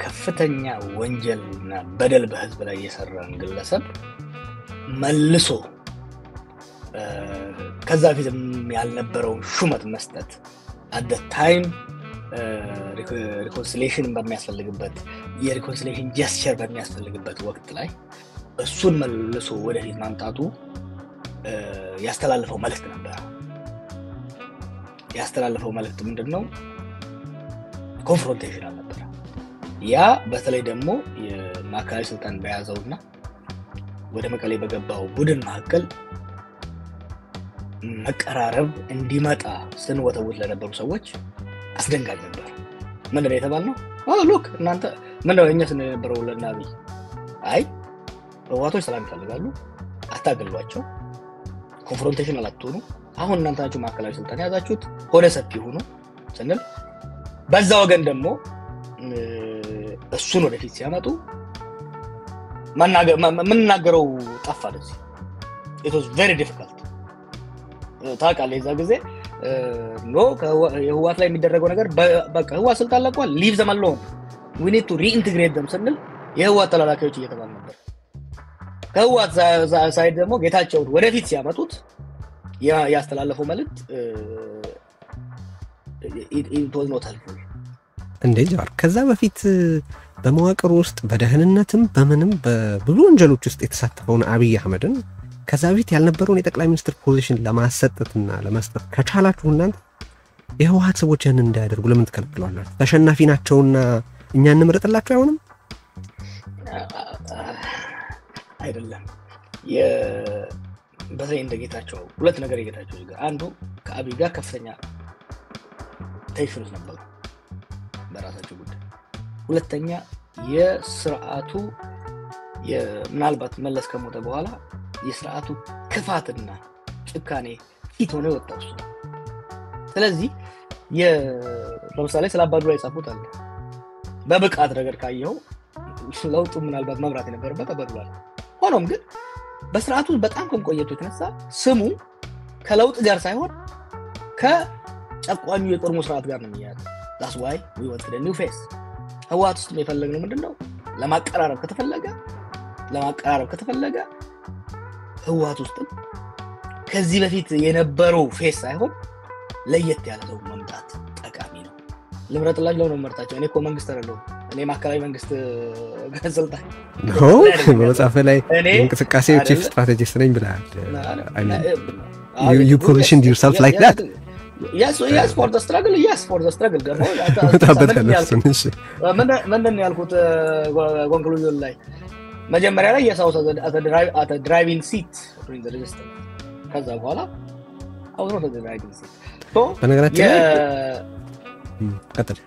ከፍተኛ ወንጀልና በደል በህዝብ ላይ የሰራን ግለሰብ መልሶ ከዛ ፊትም ያልነበረው ሹመት መስጠት at the time reconciliation በሚያስፈልግበት የሪኮንሲሊዬሽን ጀስቸር በሚያስፈልግበት ወቅት ላይ እሱን መልሶ ወደፊት ማምጣቱ ያስተላልፈው መልእክት ነበር። ያስተላልፈው መልእክት ምንድነው? ኮንፍሮንቴሽን ነበር። ያ በተለይ ደግሞ የማዕከላዊ ስልጣን በያዘውና ወደ መቀሌ በገባው ቡድን መካከል መቀራረብ እንዲመጣ ስንወተውት ለነበሩ ሰዎች አስደንጋጭ ነበር። ምንድነው የተባልነው? ሉክ እናንተ ምንድነው እኛ ስንነበረው ለናቢ አይ ህወሓቶች ሰላም ይፈልጋሉ፣ አታገሏቸው፣ ኮንፍሮንቴሽን አላጥቶኑ፣ አሁን እናንተ ናችሁ ማዕከላዊ ስልጣን ያዛችሁት፣ ሆደ ሰፊ ሆኑ ስንል በዛ ወገን ደግሞ እሱን ወደፊት ሲያመጡ ምንናገረው ጠፋ። ለዚህ it was very difficult ታውቃለህ። የዛ ጊዜ የህወሓት ላይ የሚደረገው ነገር በቃ ህወሓት ስልጣን ለቋል፣ leave them alone, we need to reintegrate them ስንል የህወሓት ተላላኪዎች እየተባሉ ነበር። ከህወሓት ሳይድ ደግሞ ጌታቸውን ወደፊት ሲያመጡት ያስተላለፈው መልእክት it was not helpful። እንዴ ጃር ከዛ በፊት በመዋቅሩ ውስጥ በደህንነትም በምንም በብዙ ወንጀሎች ውስጥ የተሳተፈውን አብይ አህመድን ከዛ በፊት ያልነበረውን የጠቅላይ ሚኒስትር ፖዚሽን ለማሰጠትና ለመስጠት ከቻላችሁ እናንተ የህወሓት ሰዎች ያን እንዳያደርጉ ለምን ተከለክሏላችሁ? ተሸናፊ ናቸውና እኛ እንምረጥላችሁ አይሆንም? አይደለም። በተለይ እንደጌታቸው ሁለት ነገር የጌታቸው ጋር አንዱ ከአብይ ጋር ከፍተኛ ቴንሽንስ ነበሩ በራሳቸው ጉዳይ። ሁለተኛ የስርዓቱ ምናልባት መለስ ከሞተ በኋላ የስርዓቱ ክፋትና ጭካኔ ፊት ሆነ ወጣው። ስለዚህ ለምሳሌ ስለ አባዱላ የጻፉት አለ በብቃት ረገድ ካየው ለውጡ ምናልባት መብራት የነበረበት አባዱላ። ሆኖም ግን በስርዓቱ በጣም ከመቆየቱ የተነሳ ስሙ ከለውጥ ጋር ሳይሆን ከጨቋኙ የቆርሞ ስርዓት ጋር ነው የሚያያዝ። that's why we wanted a new face። ህወሓት ውስጥ የፈለግነው ምንድነው? ለማቀራረብ ከተፈለገ ህወሓት ውስጥ ከዚህ በፊት የነበረው ፌስ ሳይሆን ለየት ያለ ሰው መምጣት ጠቃሚ ነው። ልምረጥላችሁ ነው መርጣቸው። እኔ እኮ መንግስት አይደለሁም። እኔ ማዕከላዊ መንግስት ስልጣን ነው በመጻፈ ላይ እንቅስቃሴ ቺፍ ስትራቴጂስት ነኝ ብለሃል። you positioned yourself like that? yes for the struggle ደግሞ ምንድን ነው ያልኩት ኮንክሉዥን ላይ መጀመሪያ ላይ የሳውስ at a driving seat during the resistance ከዛ በኋላ አውሮ the driving seat so በነገራችን ላይ ቀጥል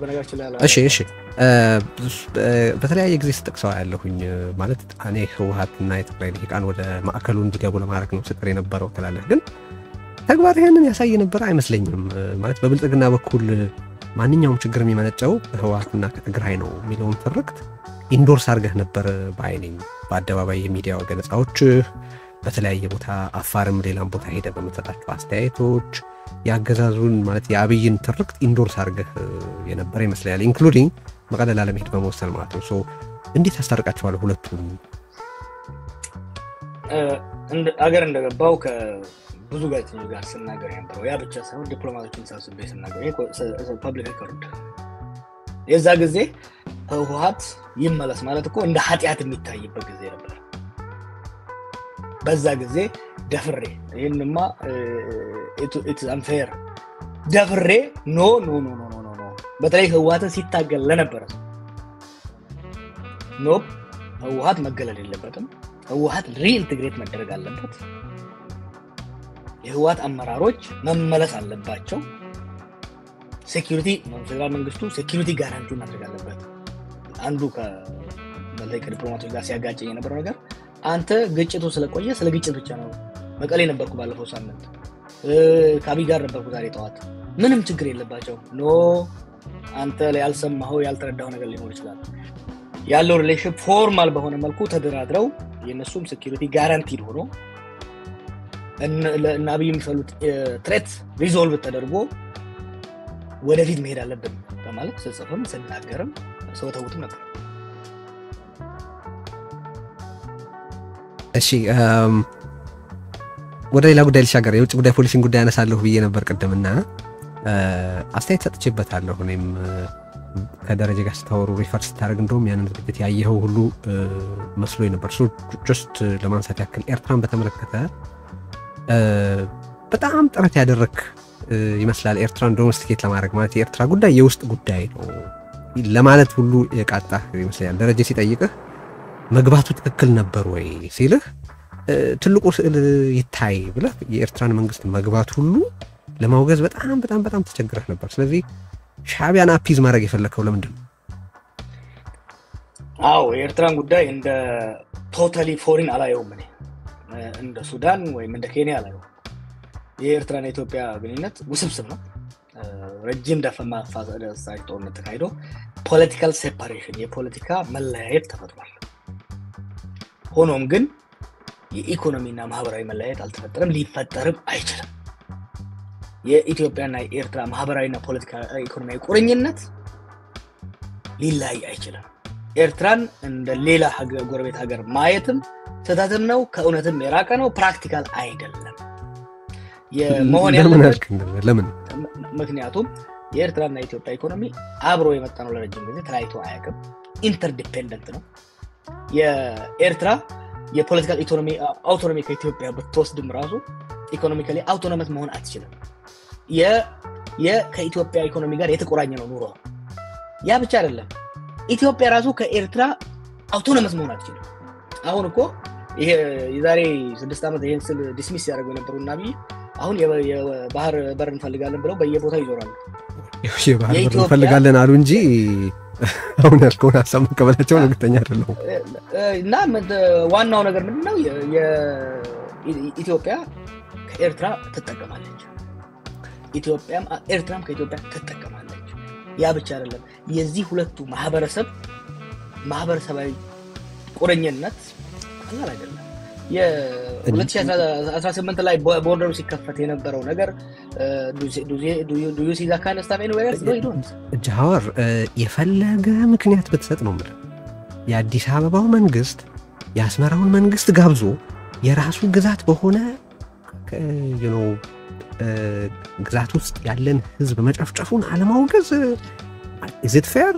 በነገራችን ላይ እሺ በተለያየ ጊዜ ተጠቅሰው ያለሁኝ ማለት እኔ ህወሓትና የትግራይ ልሂቃን ወደ ማዕከሉ እንዲገቡ ለማድረግ ነው ስጥር የነበረው ትላለህ፣ ግን ተግባር ይሄንን ያሳየ ነበር አይመስለኝም። ማለት በብልጽግና በኩል ማንኛውም ችግር የሚመነጨው ህወሓትና ከትግራይ ነው የሚለውን ትርክት ኢንዶርስ አድርገህ ነበር ባይነኝ። በአደባባይ የሚዲያ ገለጻዎች፣ በተለያየ ቦታ አፋርም ሌላም ቦታ ሄደ በመሰጣቸው አስተያየቶች ያገዛዙን ማለት የአብይን ትርክት ኢንዶርስ አድርገህ የነበረ ይመስላል፣ ኢንክሉዲንግ መቀለላ ለመሄድ በመወሰን ማለት ነው። ሶ እንዴት አስታርቃቸዋል ሁለቱም? አገር እንደገባው ከብዙ ጋዜጠኞች ጋር ስናገር የነበረው ያ ብቻ ሳይሆን ዲፕሎማቶችን ሳስቤ ስናገር ይሄ ፐብሊክ ሪኮርድ የዛ ጊዜ ህወሓት ይመለስ ማለት እኮ እንደ ኃጢያት የሚታይበት ጊዜ ነበር። በዛ ጊዜ ደፍሬ ይሄንማ it's unfair ደፍሬ ኖ በተለይ ህወሓትን ሲታገል ለነበረ ህወሓት መገለል የለበትም፣ ህወሓት ሪኢንቴግሬት መደረግ አለበት፣ የህወሓት አመራሮች መመለስ አለባቸው፣ ሴኩሪቲ ፌደራል መንግስቱ ሴኩሪቲ ጋራንቲ ማድረግ አለበት። አንዱ ከዲፕሎማቶች ጋር ሲያጋጨኝ የነበረው ነገር አንተ ግጭቱ ስለቆየ ስለ ግጭት ብቻ ነው። መቀሌ ነበርኩ ባለፈው ሳምንት፣ ከአብይ ጋር ነበርኩ ዛሬ ጠዋት፣ ምንም ችግር የለባቸው። አንተ ላይ ያልሰማኸው ያልተረዳኸው ነገር ሊኖር ይችላል። ያለው ሪሌሽን ፎርማል በሆነ መልኩ ተደራድረው የነሱም ሴኩሪቲ ጋራንቲድ ሆኖ እና አብይ የሚፈልጉት ትሬት ሪዞልቭ ተደርጎ ወደፊት መሄድ አለብን በማለት ተጽፈም ስናገርም ሰው ተውትም ነበር። እሺ ወደ ሌላ ጉዳይ ልሻገር። የውጭ ጉዳይ ፖሊሲን ጉዳይ አነሳለሁ ብዬ ነበር ቅድምና አስተያየት ሰጥቼበታለሁ። እኔም ከደረጀ ጋር ስታወሩ ሪፈር ስታደርግ እንደውም ያንን ዝግጅት ያየኸው ሁሉ መስሎኝ ነበር። ሶ ጀስት ለማንሳት ያክል ኤርትራን በተመለከተ በጣም ጥረት ያደረክ ይመስላል ኤርትራን ዶሜስቲኬት ለማድረግ። ማለት የኤርትራ ጉዳይ የውስጥ ጉዳይ ነው ለማለት ሁሉ የቃጣህ ይመስላል። ደረጀ ሲጠይቅህ መግባቱ ትክክል ነበር ወይ ሲልህ ትልቁ ስዕል ይታይ ብለህ የኤርትራን መንግስት መግባት ሁሉ ለማውገዝ በጣም በጣም በጣም ተቸግረህ ነበር። ስለዚህ ሻዕቢያን አፒዝ ማድረግ የፈለከው ለምንድን ነው? አዎ የኤርትራን ጉዳይ እንደ ቶታሊ ፎሪን አላየውም እኔ እንደ ሱዳን ወይም እንደ ኬንያ አላየውም። የኤርትራና የኢትዮጵያ ግንኙነት ውስብስብ ነው። ረጅም ደም ማፋሰስ ጦርነት ተካሂዶ ፖለቲካል ሴፓሬሽን የፖለቲካ መለያየት ተፈጥሯል። ሆኖም ግን የኢኮኖሚና ማህበራዊ መለያየት አልተፈጠረም፣ ሊፈጠርም አይችልም። የኢትዮጵያና የኤርትራ ማህበራዊና ፖለቲካዊ ኢኮኖሚያዊ ቁርኝነት ሊለያይ አይችልም። ኤርትራን እንደ ሌላ ጎረቤት ሀገር ማየትም ስህተትም ነው፣ ከእውነትም የራቀ ነው፣ ፕራክቲካል አይደለም። የመሆን ያለበት ለምን? ምክንያቱም የኤርትራና የኢትዮጵያ ኢኮኖሚ አብሮ የመጣ ነው፣ ለረጅም ጊዜ ተለያይቶ አያውቅም፣ ኢንተርዲፔንደንት ነው። የኤርትራ የፖለቲካል ኢኮኖሚ አውቶኖሚ ከኢትዮጵያ በተወስድም ራሱ ኢኮኖሚካሊ አውቶኖመስ መሆን አትችልም። ከኢትዮጵያ ኢኮኖሚ ጋር የተቆራኘ ነው ኑሮ። ያ ብቻ አይደለም፣ ኢትዮጵያ ራሱ ከኤርትራ አውቶኖመስ መሆን አትችልም። አሁን እኮ ይሄ የዛሬ 6 ዓመት ይሄን ስል ዲስሚስ ያደርጉ የነበሩና አሁን የባህር በር እንፈልጋለን ብለው በየቦታው ይዞራሉ። የባህር በር እንፈልጋለን አሉ እንጂ አሁን ያልከውን ሀሳብ መቀበላቸው እርግጠኛ አይደለሁም። እና ዋናው ነገር ምንድነው? ኢትዮጵያ ከኤርትራ ትጠቀማለች፣ ኤርትራም ከኢትዮጵያ ትጠቀማለች። ያ ብቻ አይደለም፣ የዚህ ሁለቱ ማህበረሰባዊ ቁርኝነት ቀላል አይደለም። የ2018 ላይ ቦርደሩ ሲከፈት የነበረው ነገር ዱ ዩ ሲ ዛት ካይንድ ኦፍ ስታፍ ኤኒዌር ኤልስ? ኖ ዩ ዶንት። ጃዋር የፈለገ ምክንያት ብትሰጥ ነው ማለት የአዲስ አበባው መንግስት የአስመራውን መንግስት ጋብዞ የራሱ ግዛት በሆነ ግዛት ውስጥ ያለን ህዝብ መጨፍጨፉን አለማውገዝ is it fair?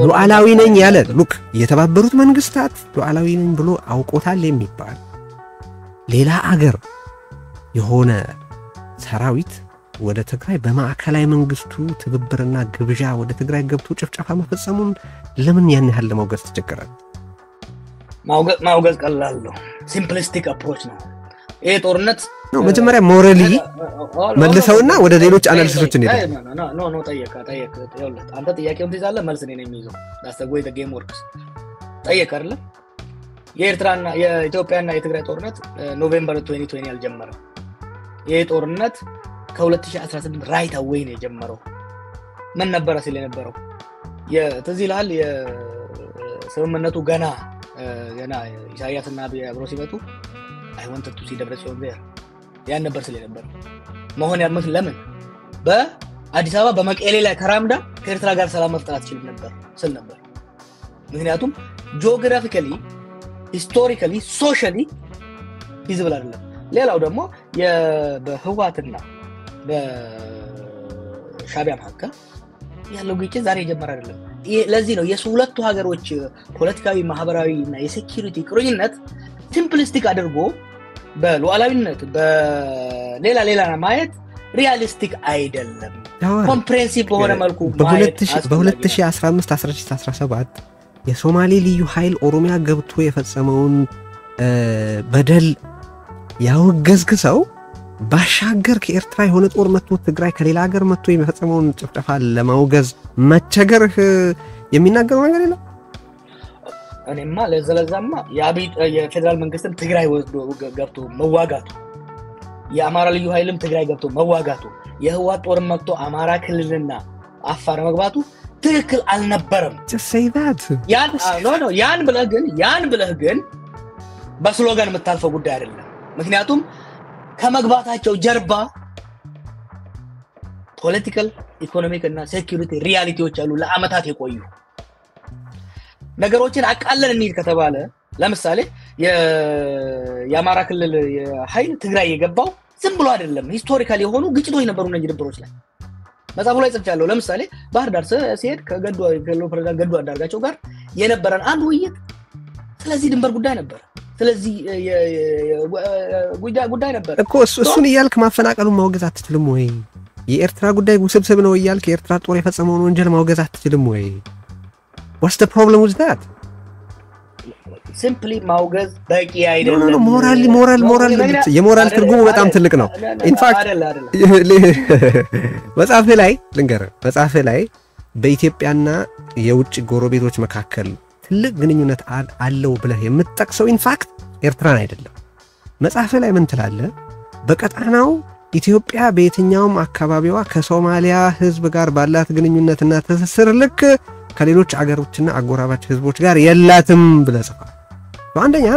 ሉዓላዊ ነኝ ያለ ሉክ የተባበሩት መንግስታት ሉዓላዊ ነኝ ብሎ አውቆታል የሚባል ሌላ አገር የሆነ ሰራዊት ወደ ትግራይ በማዕከላዊ መንግስቱ ትብብርና ግብዣ ወደ ትግራይ ገብቶ ጭፍጨፋ መፈጸሙን ለምን ያን ያህል ለማውገዝ ተቸገረ? ማውገዝ ቀላል ነው፣ ሲምፕሊስቲክ አፕሮች ነው። ይሄ ጦርነት ነው መጀመሪያ ሞራሊ መልሰውና ወደ ሌሎች አናሊሲሶች እንሄዳለን። ኖ ጠየቀ ይኸውልህ፣ አንተ ጥያቄውን ትይዛለህ፣ መልስ እኔ ነኝ የሚይዘው። that's the way the game works። ጠየቀ አይደል? የኤርትራና የኢትዮጵያና የትግራይ ጦርነት ኖቬምበር 2020 አልጀመረም። ይሄ ጦርነት ከ2018 ራይት አዌይ ነው የጀመረው። ምን ነበር ሲል የነበረው? ትዝ ይልሃል የስምምነቱ ገና ኢሳያስና አብይ አብረው ሲመጡ I wanted to see Debretsion there ያን ነበር ሲል የነበረው። መሆን ያልመስ ለምን በአዲስ አበባ በመቀሌ ላይ ተራምዳ ከኤርትራ ጋር ሰላም መፍጠር አትችልም ነበር ስል ነበር። ምክንያቱም ጂኦግራፊካሊ ሂስቶሪካሊ ሶሻሊ ፊዚብል አይደለም። ሌላው ደግሞ በህዋትና በሻዕቢያ መካከል ያለው ግጭት ዛሬ የጀመረ አይደለም። ለዚህ ነው የሁለቱ ሀገሮች ፖለቲካዊ ማህበራዊ እና የሴኩሪቲ ቁርኝነት ሲምፕሊስቲክ አድርጎ በሉዓላዊነት በሌላ ማየት ሪያሊስቲክ አይደለም። ኮምፕሬሄንሲቭ በሆነ መልኩ በ2015 1617 የሶማሌ ልዩ ኃይል ኦሮሚያ ገብቶ የፈጸመውን በደል ያወገዝክ ሰው ባሻገር ከኤርትራ የሆነ ጦር መጥቶ ትግራይ ከሌላ ሀገር መጥቶ የፈጸመውን ጭፍጨፋ ለማውገዝ መቸገርህ የሚናገረው ነገር የለም። እኔማ ለዘለዛማ የፌደራል መንግስትም ትግራይ ወስዶ ገብቶ መዋጋቱ፣ የአማራ ልዩ ኃይልም ትግራይ ገብቶ መዋጋቱ፣ የህወሓት ጦር መጥቶ አማራ ክልልና አፋር መግባቱ ትክክል አልነበረም። ያን ብለህ ግን በስሎጋን የምታልፈው ጉዳይ አይደለም። ምክንያቱም ከመግባታቸው ጀርባ ፖለቲካል ኢኮኖሚክ እና ሴኩሪቲ ሪያሊቲዎች አሉ ለአመታት የቆዩ ነገሮችን አቃለን እንሂድ ከተባለ ለምሳሌ የአማራ ክልል ኃይል ትግራይ የገባው ዝም ብሎ አይደለም ሂስቶሪካሊ የሆኑ ግጭቶች ነበሩ እነዚህ ድንበሮች ላይ መጻፉ ላይ ጽፏለሁ ለምሳሌ ባህር ዳር ሲሄድ ከገዱ ፕሬዝዳንት ገዱ አንዳርጋቸው ጋር የነበረን አንድ ውይይት ስለዚህ ድንበር ጉዳይ ነበር ስለዚህ ጉዳይ ነበር እኮ እሱን ይያልክ ማፈናቀሉን ማውገዝ አትችልም ወይ የኤርትራ ጉዳይ ውስብስብ ነው ይያልክ የኤርትራ ጦር የፈጸመውን ወንጀል ማውገዝ አትችልም ወይ what's the problem with that simply ማውገዝ በቂ አይደለም ሞራል የሞራል ትርጉሙ በጣም ትልቅ ነው in fact መጽሐፍ ላይ በኢትዮጵያና የውጭ ጎረቤቶች መካከል ትልቅ ግንኙነት አለው ብለህ የምትጠቅሰው in fact ኤርትራን አይደለም መጽሐፍ ላይ ምን ትላለህ በቀጣናው ኢትዮጵያ በየትኛውም አካባቢዋ ከሶማሊያ ህዝብ ጋር ባላት ግንኙነትና ትስስር ልክ ከሌሎች አገሮችና አጎራባች ህዝቦች ጋር የላትም ብለህ ጽፈሃል አንደኛ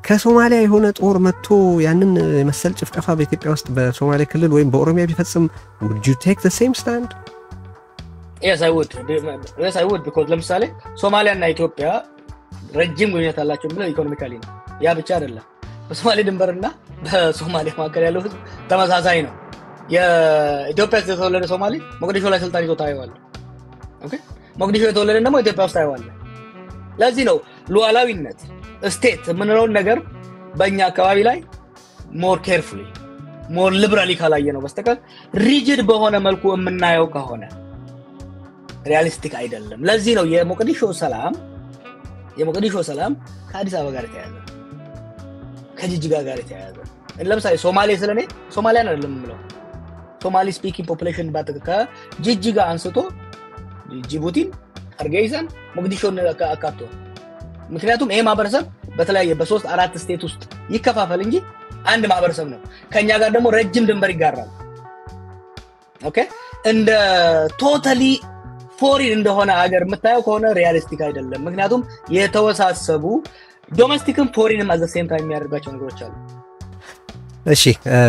ከሶማሊያ የሆነ ጦር መጥቶ ያንን መሰል ጭፍጨፋ በኢትዮጵያ ውስጥ በሶማሌ ክልል ወይም በኦሮሚያ ቢፈጽም would you take the same stand yes I would because ለምሳሌ ሶማሊያና ኢትዮጵያ ረጅም ግንኙነት አላቸው ብለው ኢኮኖሚካሊ ነው ያ ብቻ አይደለም በሶማሌ ድንበርና በሶማሊያ መካከል ያለው ህዝብ ተመሳሳይ ነው የኢትዮጵያ የተወለደ ሶማሌ ሞቃዲሾ ላይ ስልጣን ይዞ ታየዋል ኦኬ ሞቃዲሾ የተወለደ ደግሞ ኢትዮጵያ ውስጥ ታየዋል ለዚህ ነው ሉዓላዊነት ስቴት ምንለው ነገር በእኛ አካባቢ ላይ more carefully more liberally ካላየ ነው በስተቀር rigid በሆነ መልኩ የምናየው ከሆነ ሪያሊስቲክ አይደለም ለዚህ ነው የሞቃዲሾ ሰላም ከአዲስ አበባ ጋር ተያያዘ ከጅጅጋ ጋር ተያያዘ ለምሳሌ ሶማሌ ስለኔ ሶማሊያን አይደለም የምለው ሶማሊ ስፒኪንግ ፖፑሌሽን ባጠቀ ጅጅጋ አንስቶ ጅቡቲን አርጌይዛን ሞቃዲሾን አካቶ ምክንያቱም ይሄ ማህበረሰብ በተለያየ በ3-4 ስቴት ውስጥ ይከፋፈል እንጂ አንድ ማህበረሰብ ነው ከኛ ጋር ደግሞ ረጅም ድንበር ይጋራል ኦኬ እንደ ቶታሊ ፎሪን እንደሆነ ሀገር የምታየው ከሆነ ሪያሊስቲክ አይደለም ምክንያቱም የተወሳሰቡ ዶሜስቲክም ፎሪንም at the same time የሚያደርጋቸው ነገሮች አሉ እሺ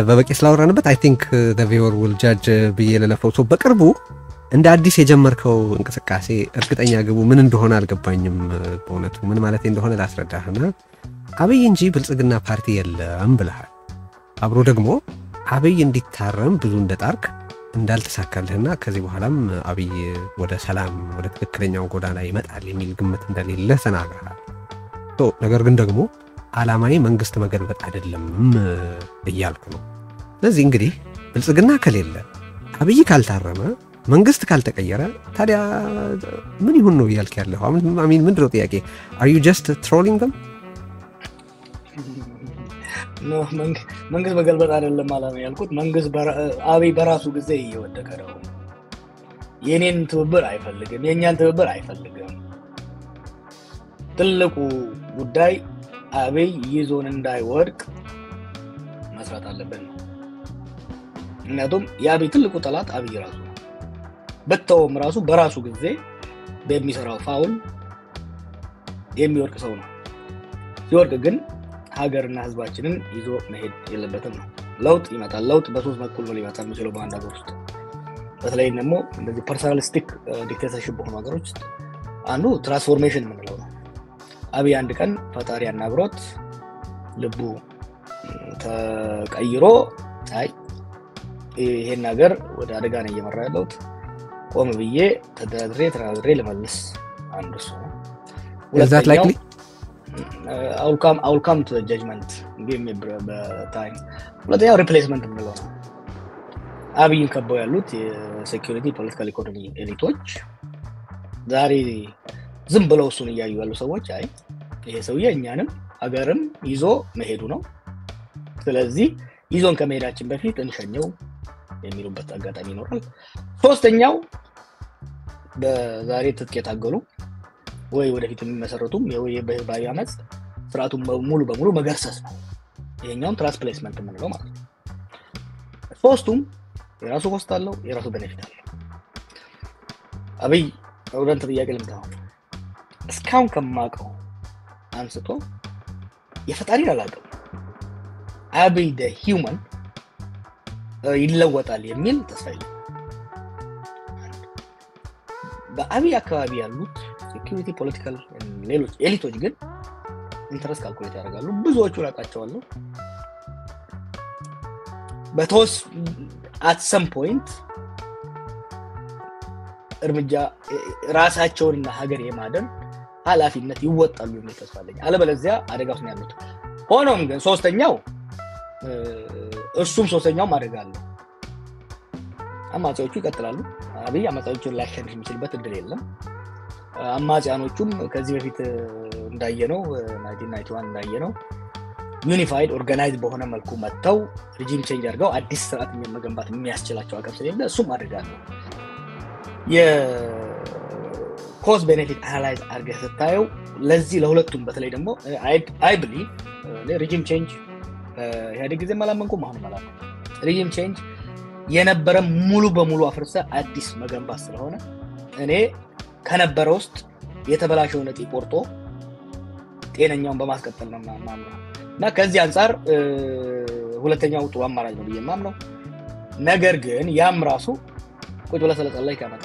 በበቂ ስላወራንበት I think the viewer will judge በየለለፈው በቅርቡ እንደ አዲስ የጀመርከው እንቅስቃሴ እርግጠኛ ግቡ ምን እንደሆነ አልገባኝም በእውነቱ ምን ማለት እንደሆነ ላስረዳህና አብይ እንጂ ብልጽግና ፓርቲ የለም ብለሃል አብሮ ደግሞ አብይ እንዲታረም ብዙ እንደጣርክ እንዳልተሳካልህና ከዚህ በኋላም አብይ ወደ ሰላም ወደ ትክክለኛው ጎዳና ይመጣል የሚል ግምት እንደሌለ ተናግረሃል ነገር ግን ደግሞ ዓላማዬ መንግስት መገልበጥ አይደለም እያልክ ነው ስለዚህ እንግዲህ ብልጽግና ከሌለ አብይ ካልታረመ መንግስት ካልተቀየረ ታዲያ ምን ይሁን ነው ይያልክ ያለው አሚን ምንድነው ጥያቄ are you just trolling them no መንግስት መገልበጥ አይደለም ማለት ነው ያልኩት መንግስት አብይ በራሱ ጊዜ እየወደቀ ነው የኔን ትብብር አይፈልግም የኛን ትብብር አይፈልግም ትልቁ ጉዳይ አብይ ይዞን እንዳይወድቅ መስራት አለብን ምክንያቱም የአብይ ትልቁ ጠላት አብይ ራሱ በተውም ራሱ በራሱ ጊዜ በሚሰራው ፋውል የሚወርቅ ሰው ነው ሲወርቅ ግን ሀገርና ህዝባችንን ይዞ መሄድ የለበትም ነው ለውጥ ይመጣል ለውጥ በሶስት በኩል ነው ሊመጣ የሚችለው በአንድ ሀገር ውስጥ በተለይ ደግሞ እንደዚህ ፐርሰናሊስቲክ ዲክቴተርሺፕ በሆኑ ሀገሮች ውስጥ አንዱ ትራንስፎርሜሽን የምንለው ነው አብይ አንድ ቀን ፈጣሪ ያናግሮት ልቡ ተቀይሮ አይ ይሄን ነገር ወደ አደጋ ነው እየመራ ያለውት ቆም ብዬ ተደረድሬ ለማለስ አንዱ ሰው is that likely I'll come to the judgment give me time ለታው ሪፕሌስመንት ነው አብይን ከበው ያሉት የሴኩሪቲ ፖለቲካል ኢኮኖሚ ኤሊቶች ዛሬ ዝም ብለው እሱን ያዩ ያሉ ሰዎች አይ ይሄ ሰውዬ እኛንም ሀገርም ይዞ መሄዱ ነው ስለዚህ ይዞን ከመሄዳችን በፊት እንሸኘው የሚሉበት አጋጣሚ ይኖራል ሶስተኛው በዛሬ ትጥቅ የታገሉ ወይ ወደፊት የሚመሰረቱም የበህባዊ አመጽ ስርዓቱን ሙሉ በሙሉ መገርሰስ ነው ይሄኛው ትራንስፕሌስመንት ምንለው ማለት ነው ሶስቱም የራሱ ኮስት አለው የራሱ ቤኔፊት አለው አብይ ወደንተ ጥያቄ ልምታው እስካሁን ከማቀው አንስቶ የፈጣሪን አላቀው አብይ the human ይለወጣል የሚል ተስፋ የለም በአብይ አካባቢ ያሉት ሴኩሪቲ ፖለቲካል ሌሎች ኤሊቶች ግን ኢንተረስት ካልኩሌት ያደርጋሉ ብዙዎቹ ራቃቸዋለሁ በቶስ at some point እርምጃ ራሳቸውንና ሀገር የማደን ኃላፊነት ይወጣሉ የሚል ተስፋ አለኝ አለበለዚያ አደጋው ነው ያሉት ሆኖም ግን ሶስተኛው ሶስተኛው አደጋሉ አማጺዎቹ ይቀጥላሉ አብይ አማጺዎቹን ላይሸንፍ የሚችልበት እድል የለም አማጺያኖቹም ከዚህ በፊት እንዳየነው 1991 እንዳየነው ዩኒፋይድ ኦርጋናይዝድ በሆነ መልኩ መጥተው ሪጂም ቼንጅ አድርገው አዲስ ስርዓት መገንባት የሚያስችላቸው አቅም ስለሌለ እሱም አደጋሉ የኮዝ ቤኔፊት አናላይዝ አድርገህ ስታየው ለዚህ ለሁለቱም በተለይ ደግሞ አይ ብሊቭ ሪጂም ቼንጅ ያደግ ጊዜ ማላመንኩም አሁን ማለት ሪጂም ቼንጅ የነበረ ሙሉ በሙሉ አፍርሰ አዲስ መገንባት ስለሆነ እኔ ከነበረው ውስጥ የተበላሸው ነጥ ቆርጦ ጤነኛውን በማስቀጠል ነው ማምነው እና ከዚህ አንፃር ሁለተኛው ጥሩ አማራጭ ነው በየማምነው ነገር ግን ያም ራሱ ቁጭ ብለ ስለጸለይ ካመጣ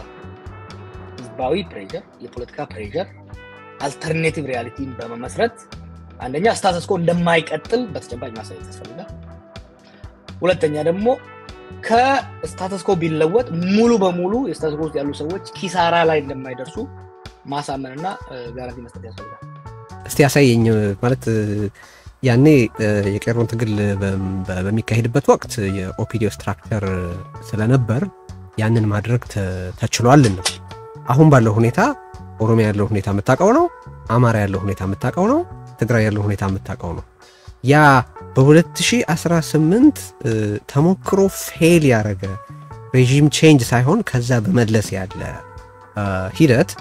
ህዝባዊ ፕሬሸር የፖለቲካ ፕሬሸር አልተርናቲቭ ሪያሊቲን በመመስረት አንደኛ ስታተስ ኮ እንደማይቀጥል በተጨባጭ ማሳየት ያስፈልጋል ሁለተኛ ደግሞ ከስታተስ ኮ ቢለወጥ ሙሉ በሙሉ የስታተስ ኮ ያሉ ሰዎች ኪሳራ ላይ እንደማይደርሱ ማሳመንና ጋራንቲ መስጠት ያስፈልጋል እስቲ ያሳየኝ ማለት ያኔ የቄሮን ትግል በሚካሄድበት ወቅት የኦፒዲዮ ስትራክቸር ስለነበር ያንን ማድረግ ተችሏል ነው አሁን ባለው ሁኔታ ኦሮሚያ ያለው ሁኔታ መታቀው ነው አማራ ያለው ሁኔታ መታቀው ነው ትግራይ ያለው ሁኔታ መታቀው ነው ያ በ2018 ተሞክሮ ፌል ያረገ ሬጂም ቼንጅ ሳይሆን ከዛ በመለስ ያለ ሂደት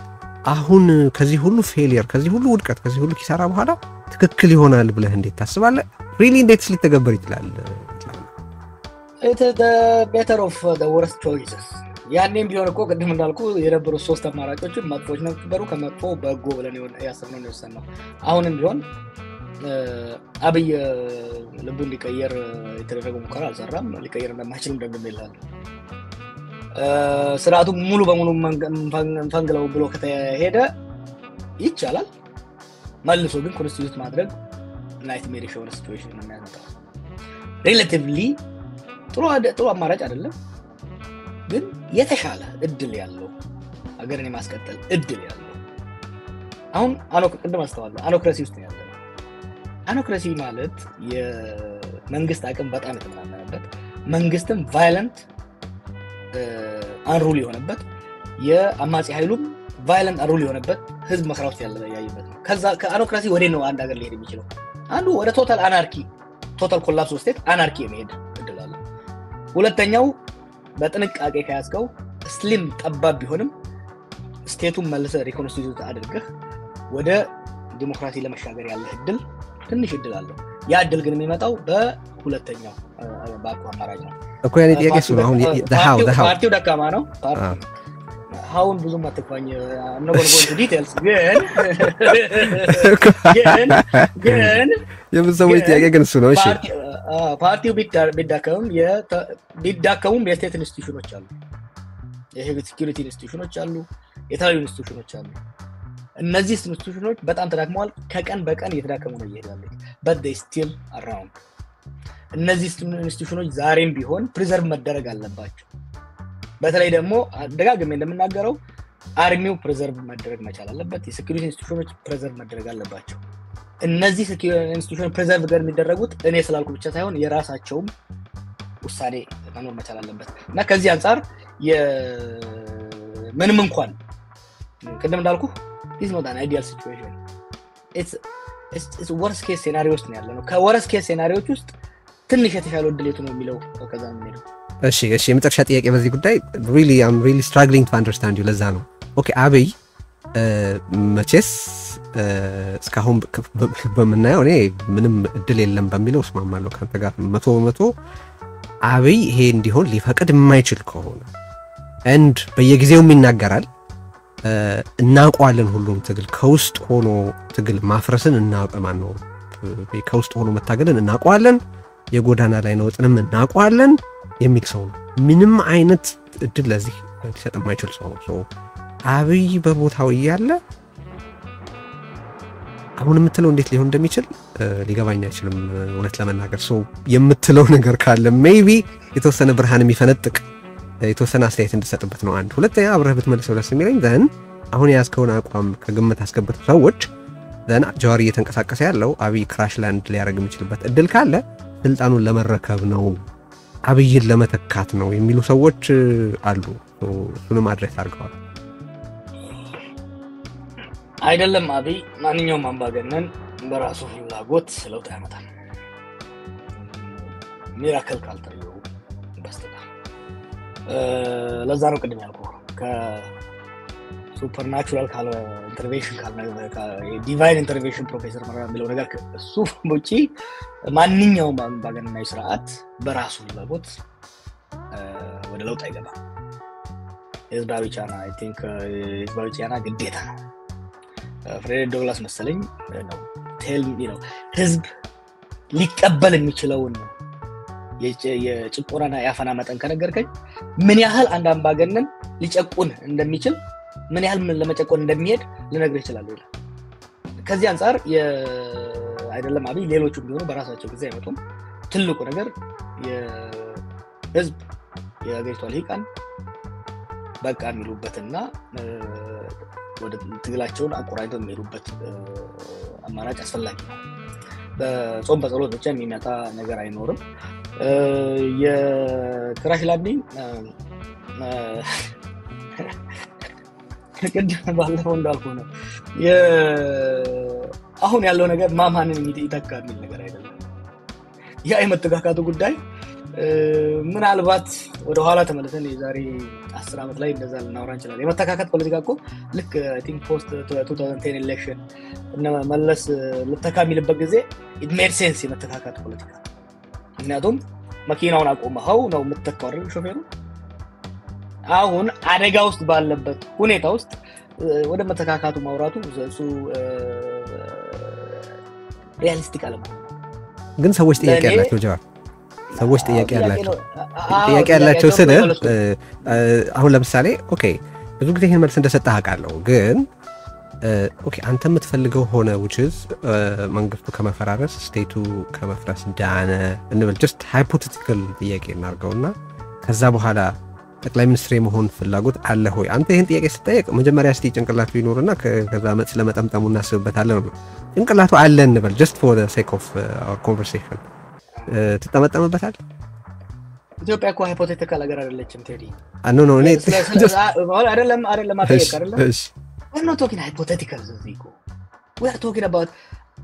አሁን ከዚህ ሁሉ ፌሊየር ከዚህ ሁሉ ውድቀት ከዚህ ሁሉ ኪሳራ በኋላ ትክክል ይሆናል ብለህ እንዴት ታስባለህ ሪሊ እንዴት ሊተገበር ይችላል it is the better of the worst choices ያኔም ቢሆን እኮ ቅድም እንዳልኩ የነበሩ ሶስት አማራጮች መጥፎች ነበሩ ከመጥፎ በጎ ብለን ያሰብነው ነው የሰናው አሁንም ቢሆን አብይ ልቡን ሊቀየር የተደረገው ሙከራ አልሰራም ሊቀየር እንደማይችልም ደግሜ ይላል ስርዓቱ ሙሉ በሙሉ ፈንግለው ብሎ ከተሄደ ይቻላል መልሶ ግን ኮንስቲቱት ማድረግ ናይትሜር የሆነ ሲቹዌሽን ነው የሚያመጣው ሪሌቲቭሊ ጥሩ አማራጭ አይደለም ግን የተሻለ እድል ያለው ሀገርን የማስቀጠል እድል ያለው አሁን ቅድም አስተዋለ አኖክራሲ ውስጥ ያለው አኖክራሲ ማለት የመንግስት አቅም በጣም የተመናመነበት መንግስትም ቫዮለንት አንሩል የሆነበት የአማጺ ኃይሉም ቫዮለንት አንሩል የሆነበት ህዝብ መስራውት ያለበት ነው ከዛ ከአኖክራሲ ወደ ነው አንድ ሀገር ሊሄድ የሚችለው አንዱ ወደ ቶታል አናርኪ ቶታል ኮላፕስ ስቴት አናርኪ የሚሄድ እድላለ ሁለተኛው በጥንቃቄ ከያዝከው ስሊም ጠባብ ቢሆንም ስቴቱን መልሰ ሪኮንስቲቱት አድርገህ ወደ ዲሞክራሲ ለመሻገር ያለ እድል ትንሽ እድል አለው ያ እድል ግን የሚመጣው በሁለተኛው ባቁ አማራጭ ነው እኮ ያኔ ጥያቄ ነው አሁን ፓርቲው ደካማ ነው ሃውን ብዙ ማተፋኝ ነው ጎን ዲቴልስ ግን የምትሰሙት ጥያቄ ግን እሱ ነው እሺ ፓርቲው ቢዳከሙም የስቴት ኢንስቲትዩሽኖች አሉ የህግ ሴኩሪቲ ኢንስቲትዩሽኖች አሉ የተለያዩ ኢንስቲትዩሽኖች አሉ እነዚህ ኢንስቲትዩሽኖች በጣም ተዳክመዋል ከቀን በቀን እየተዳከሙ ነው ይሄዳሉ but they still around እነዚህ ኢንስቲትዩሽኖች ዛሬም ቢሆን ፕሪዘርቭ መደረግ አለባቸው በተለይ ደግሞ ደጋግሜ እንደምናገረው አርሚው ፕሪዘርቭ መደረግ መቻል አለበት የሴኩሪቲ ኢንስቲትዩሽኖች ፕሪዘርቭ መደረግ አለባቸው እነዚህ ሴኩሪቲ ኢንስቲትዩሽን ፕሪዘርቭ ጋር የሚደረጉት እኔ ስላልኩ ብቻ ሳይሆን የራሳቸውም ውሳኔ መኖር መቻል አለበት እና ከዚህ አንፃር ምንም እንኳን ቅድም እንዳልኩ this is not an ideal situation it's worst case scenario ውስጥ ነው ያለነው ከworst case scenarioዎች ውስጥ ትንሽ የተሻለ እድል ነው የሚለው ከዛ ነው የሚለው እሺ የመጨረሻ ጥያቄ በዚህ ጉዳይ I'm really struggling to understand you ለዛ ነው ኦኬ አብይ መቼስ እስካሁን በመናየው እኔ ምንም እድል የለም በሚለው እስማማለሁ ካንተ ጋር 100% አብይ ይሄ እንዲሆን ሊፈቅድ የማይችል ከሆነ and በየጊዜው ይናገራል እናቋለን ሁሉም ትግል ከውስጥ ሆኖ ትግል ማፍረስን እናውቀማን ነው ከውስጥ ሆኖ መታገልን እናቋለን የጎዳና ላይ ነው ጥንም እናቋለን የሚል ሰው ነው ምንም አይነት እድል ለዚህ ሊሰጥ የማይችል ሰው ነው አብይ በቦታው ይያለ አሁን የምትለው እንዴት ሊሆን እንደሚችል ሊገባኝ አይችልም እውነት ለመናገር ሶ የምትለው ነገር ካለ ሜቢ የተወሰነ ብርሃን የሚፈነጥቅ የተወሰነ አስተያየት እንድሰጥበት ነው አንድ ሁለተኛ አብረህ ብትመልሰው ደስ የሚለኝ ዘን አሁን ያስከውን አቋም ከግምት አስገብተው ሰዎች ዘን ጃዋር እየተንቀሳቀሰ ያለው አብይ ክራሽ ላንድ ሊያደርግ የሚችልበት እድል ካለ ስልጣኑን ለመረከብ ነው አብይን ለመተካት ነው የሚሉ ሰዎች አሉ እሱንም አድሬስ አድርገዋል አይደለም አብይ ማንኛውም አምባገነን በራሱ ፍላጎት ለውጥ ያመጣል ሚራክል ካልታየው በስተቀር ለዛ ነው ቅድም ያልኩህ ከሱፐርናቹራል ካለ ኢንተርቬንሽን ካለ ዲቫይን ኢንተርቬንሽን ፕሮፌሰር መረራ የሚለው ነገር እሱ ውጪ ማንኛውም አምባገነናዊ ስርዓት በራሱ ፍላጎት ወደ ለውጥ አይገባም ህዝባዊ ጫና አይ ቲንክ ህዝባዊ ጫና ግዴታ ነው ፍሬድ ዶግላስ መሰለኝ ነው ቴል ሚ ነው ህዝብ ሊቀበል የሚችለውን የጭቆናና ያፈና መጠን ከነገርከኝ ምን ያህል አንድ አምባገነን ሊጨቁን እንደሚችል ምን ያህል ለመጨቆን እንደሚሄድ ልነግርህ ይችላል ይላል ከዚህ አንፃር አይደለም አብይ ሌሎችም ቢሆኑ በራሳቸው ጊዜ አይመጡም ትልቁ ነገር የህዝብ የሀገሪቷ ልሂቃን በቃ የሚሉበትና ወደ ትግላቸውን አቆራኝተው የሚሄዱበት አማራጭ አስፈላጊ ነው በጾም በጸሎት ብቻ የሚመጣ ነገር አይኖርም የክራሽ ላንዲንግ ከቅድም ባለፈው እንዳልኩ ነው አሁን ያለው ነገር ማማንን ይተካ የሚል ነገር አይደለም ያ የመተካካቱ ጉዳይ ምናልባት ወደ ኋላ ተመልሰን የዛሬ 10 አመት ላይ እንደዛ ልናወራ እንችላለን የመተካካት ፖለቲካ እኮ ልክ አይ ቲንክ ፖስት 2010 ኤሌክሽን እና መለስ ለተካሚልበት ጊዜ it made sense የመተካካት ፖለቲካ ምክንያቱም መኪናውን አቆመው ነው የምትተካው ሾፌሩ አሁን አደጋ ውስጥ ባለበት ሁኔታ ውስጥ ወደ መተካካቱ ማውራቱ እሱ ሪያሊስቲክ አለመሆኑ ግን ሰዎች ጥያቄ ያላቸው ጀዋር ሰዎች ጥያቄ ያላቸው ስለ አሁን ለምሳሌ ኦኬ ብዙ ጊዜ ይሄን መልስ እንደሰጠህ አውቃለሁ ግን ኦኬ አንተ የምትፈልገው ሆነ which is መንግስቱ ከመፈራረስ ስቴቱ ከመፍረስ ዳነ እንበል just hypothetical ጥያቄ እናርገውና ከዛ በኋላ ጠቅላይ ሚኒስትር የመሆን ፍላጎት አለ ሆይ አንተ ይሄን ጥያቄ ስትጠይቅ መጀመሪያ እስቲ ጭንቅላቱ ይኖርና ከዛ ስለመጠምጠሙ እናስብበታለን ነው ጭንቅላቱ አለ እንበል just for the sake of our conversation ትጠመጠምበታል ኢትዮጵያ እኮ ሃይፖቴቲካል ነገር አይደለችም ቴዲ ኖ እኔ አይደለም አጠየቅ አይደለም we're not talking hypothetical ዝዚኮ we are talking about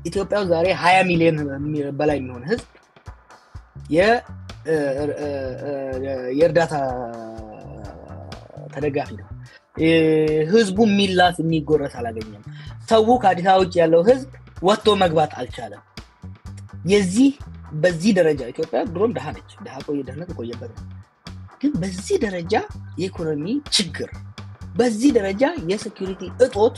ኢትዮጵያ ዛሬ 20 ሚሊዮን በላይ የሚሆን ህዝብ የእርዳታ ተደጋፊ ነው ህዝቡ ሚላስ የሚጎረስ አላገኘም ሰው ከአዲስ አበባ ውጭ ያለው ህዝብ ወጥቶ መግባት አልቻለም በዚህ ደረጃ ኢትዮጵያ ድሮም ደሃ ነች ደሃ ደህነት ቆየበት ግን በዚህ ደረጃ የኢኮኖሚ ችግር በዚህ ደረጃ የሴኩሪቲ እጦት